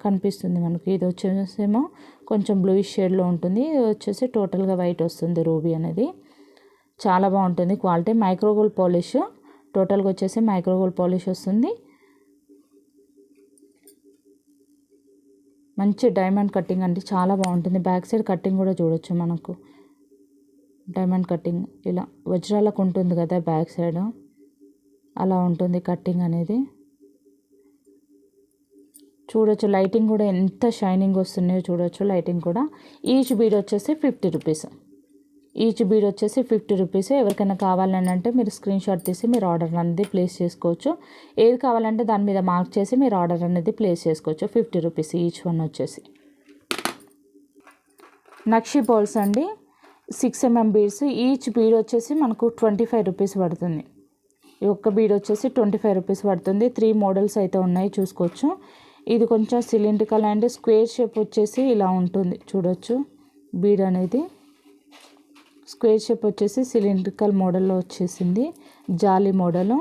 కనిపిస్తుంది మనకి. ఇది వచ్చేసేమో కొంచెం బ్లూయిష్ షేడ్లో ఉంటుంది. ఇది వచ్చేసి టోటల్గా వైట్ వస్తుంది రూబీ అనేది. చాలా బాగుంటుంది క్వాలిటీ. మైక్రోగోల్డ్ పాలిష్ టోటల్గా వచ్చేసి మైక్రోగోల్డ్ పాలిష్ వస్తుంది. మంచి డైమండ్ కట్టింగ్ అంటే చాలా బాగుంటుంది. బ్యాక్ సైడ్ కట్టింగ్ కూడా చూడొచ్చు మనకు. డైమండ్ కట్టింగ్ ఇలా వజ్రాలకు ఉంటుంది కదా బ్యాక్ సైడ్, అలా ఉంటుంది కట్టింగ్ అనేది. చూడొచ్చు లైటింగ్ కూడా ఎంత షైనింగ్ వస్తున్నాయో చూడొచ్చు లైటింగ్ కూడా. ఈచ్ బీడ్ వచ్చేసి 50 రూపీస్. ఈచ్ బీడ్ వచ్చేసి 50 రూపీస్. ఎవరికైనా కావాలని అంటే మీరు స్క్రీన్ షాట్ తీసి మీరు ఆర్డర్ అనేది ప్లేస్ చేసుకోవచ్చు. ఏది కావాలంటే దాని మీద మార్క్ చేసి మీరు ఆర్డర్ అనేది ప్లేస్ చేసుకోవచ్చు. 50 రూపీస్ ఈచ్ వన్ వచ్చేసి. నక్షి బాల్స్ అండి, 6 mm బీడ్స్. ఈచ్ బీడ్ వచ్చేసి మనకు 25 రూపీస్ పడుతుంది. ఈ ఒక్క బీడ్ వచ్చేసి 25 రూపీస్ పడుతుంది. 3 మోడల్స్ అయితే ఉన్నాయి చూసుకోవచ్చు. ఇది కొంచెం సిలిండ్రికల్ అండ్ స్క్వేర్ షేప్ వచ్చేసి ఇలా ఉంటుంది చూడొచ్చు. బీడ్ అనేది స్క్వేర్ షేప్ వచ్చేసి సిలిండ్రికల్ మోడల్లో వచ్చేసింది. జాలీ మోడలు.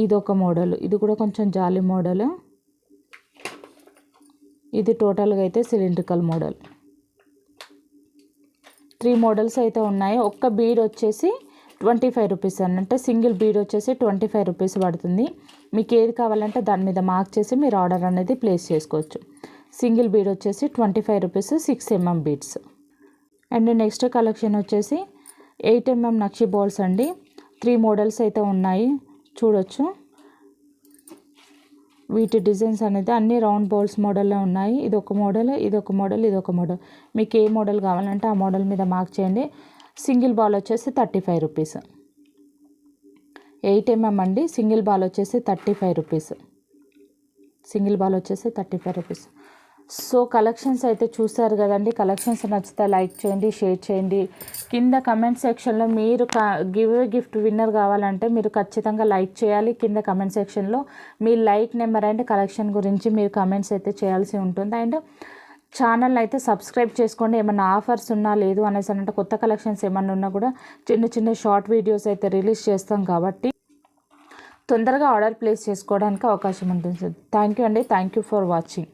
ఇది ఒక మోడల్, ఇది కూడా కొంచెం జాలీ మోడల్. ఇది టోటల్గా అయితే సిలిండ్రికల్ మోడల్. 3 మోడల్స్ అయితే ఉన్నాయి. ఒక్క బీడ్ వచ్చేసి 25 రూపీస్ అంటే సింగిల్ బీడ్ వచ్చేసి 25 రూపీస్ పడుతుంది. మీకు ఏది కావాలంటే దాని మీద మార్క్ చేసి మీరు ఆర్డర్ అనేది ప్లేస్ చేసుకోవచ్చు. సింగిల్ బీడ్ వచ్చేసి 25 rupees, 6 mm beads. And next collection వచ్చేసి 8 mm నక్షి బాల్స్ అండి. 3 మోడల్స్ అయితే ఉన్నాయి చూడొచ్చు. వీటి డిజైన్స్ అనేది అన్ని రౌండ్ బాల్స్ మోడల్లో ఉన్నాయి. ఇది ఒక మోడల్, ఇది ఒక మోడల్, ఇది ఒక మోడల్. మీకు ఏ మోడల్ కావాలంటే ఆ మోడల్ మీద మార్క్ చేయండి. సింగిల్ బాల్ వచ్చేసి 35 రూపీస్. 8 mm అండి. సింగిల్ బాల్ వచ్చేసి 35 రూపీస్. సింగిల్ బాల్ వచ్చేసి 35 రూపీస్. సో కలెక్షన్స్ అయితే చూసారు కదండి. కలెక్షన్స్ నచ్చితే లైక్ చేయండి, షేర్ చేయండి. కింద కమెంట్ సెక్షన్లో మీరు గిఫ్ట్ విన్నర్ కావాలంటే మీరు ఖచ్చితంగా లైక్ చేయాలి. కింద కమెంట్ సెక్షన్లో మీ లైక్ నెంబర్ అండ్ కలెక్షన్ గురించి మీరు కమెంట్స్ అయితే చేయాల్సి ఉంటుంది. అండ్ ఛానల్ అయితే సబ్స్క్రైబ్ చేసుకోండి. ఏమన్నా ఆఫర్స్ ఉన్నా లేదు అనేసి అంటే కొత్త కలెక్షన్స్ ఏమన్నా ఉన్నా కూడా చిన్న షార్ట్ వీడియోస్ అయితే రిలీజ్ చేస్తాం కాబట్టి తొందరగా ఆర్డర్ ప్లేస్ చేసుకోవడానికి అవకాశం ఉంటుంది. థ్యాంక్ యూ అండి. Thank you for watching.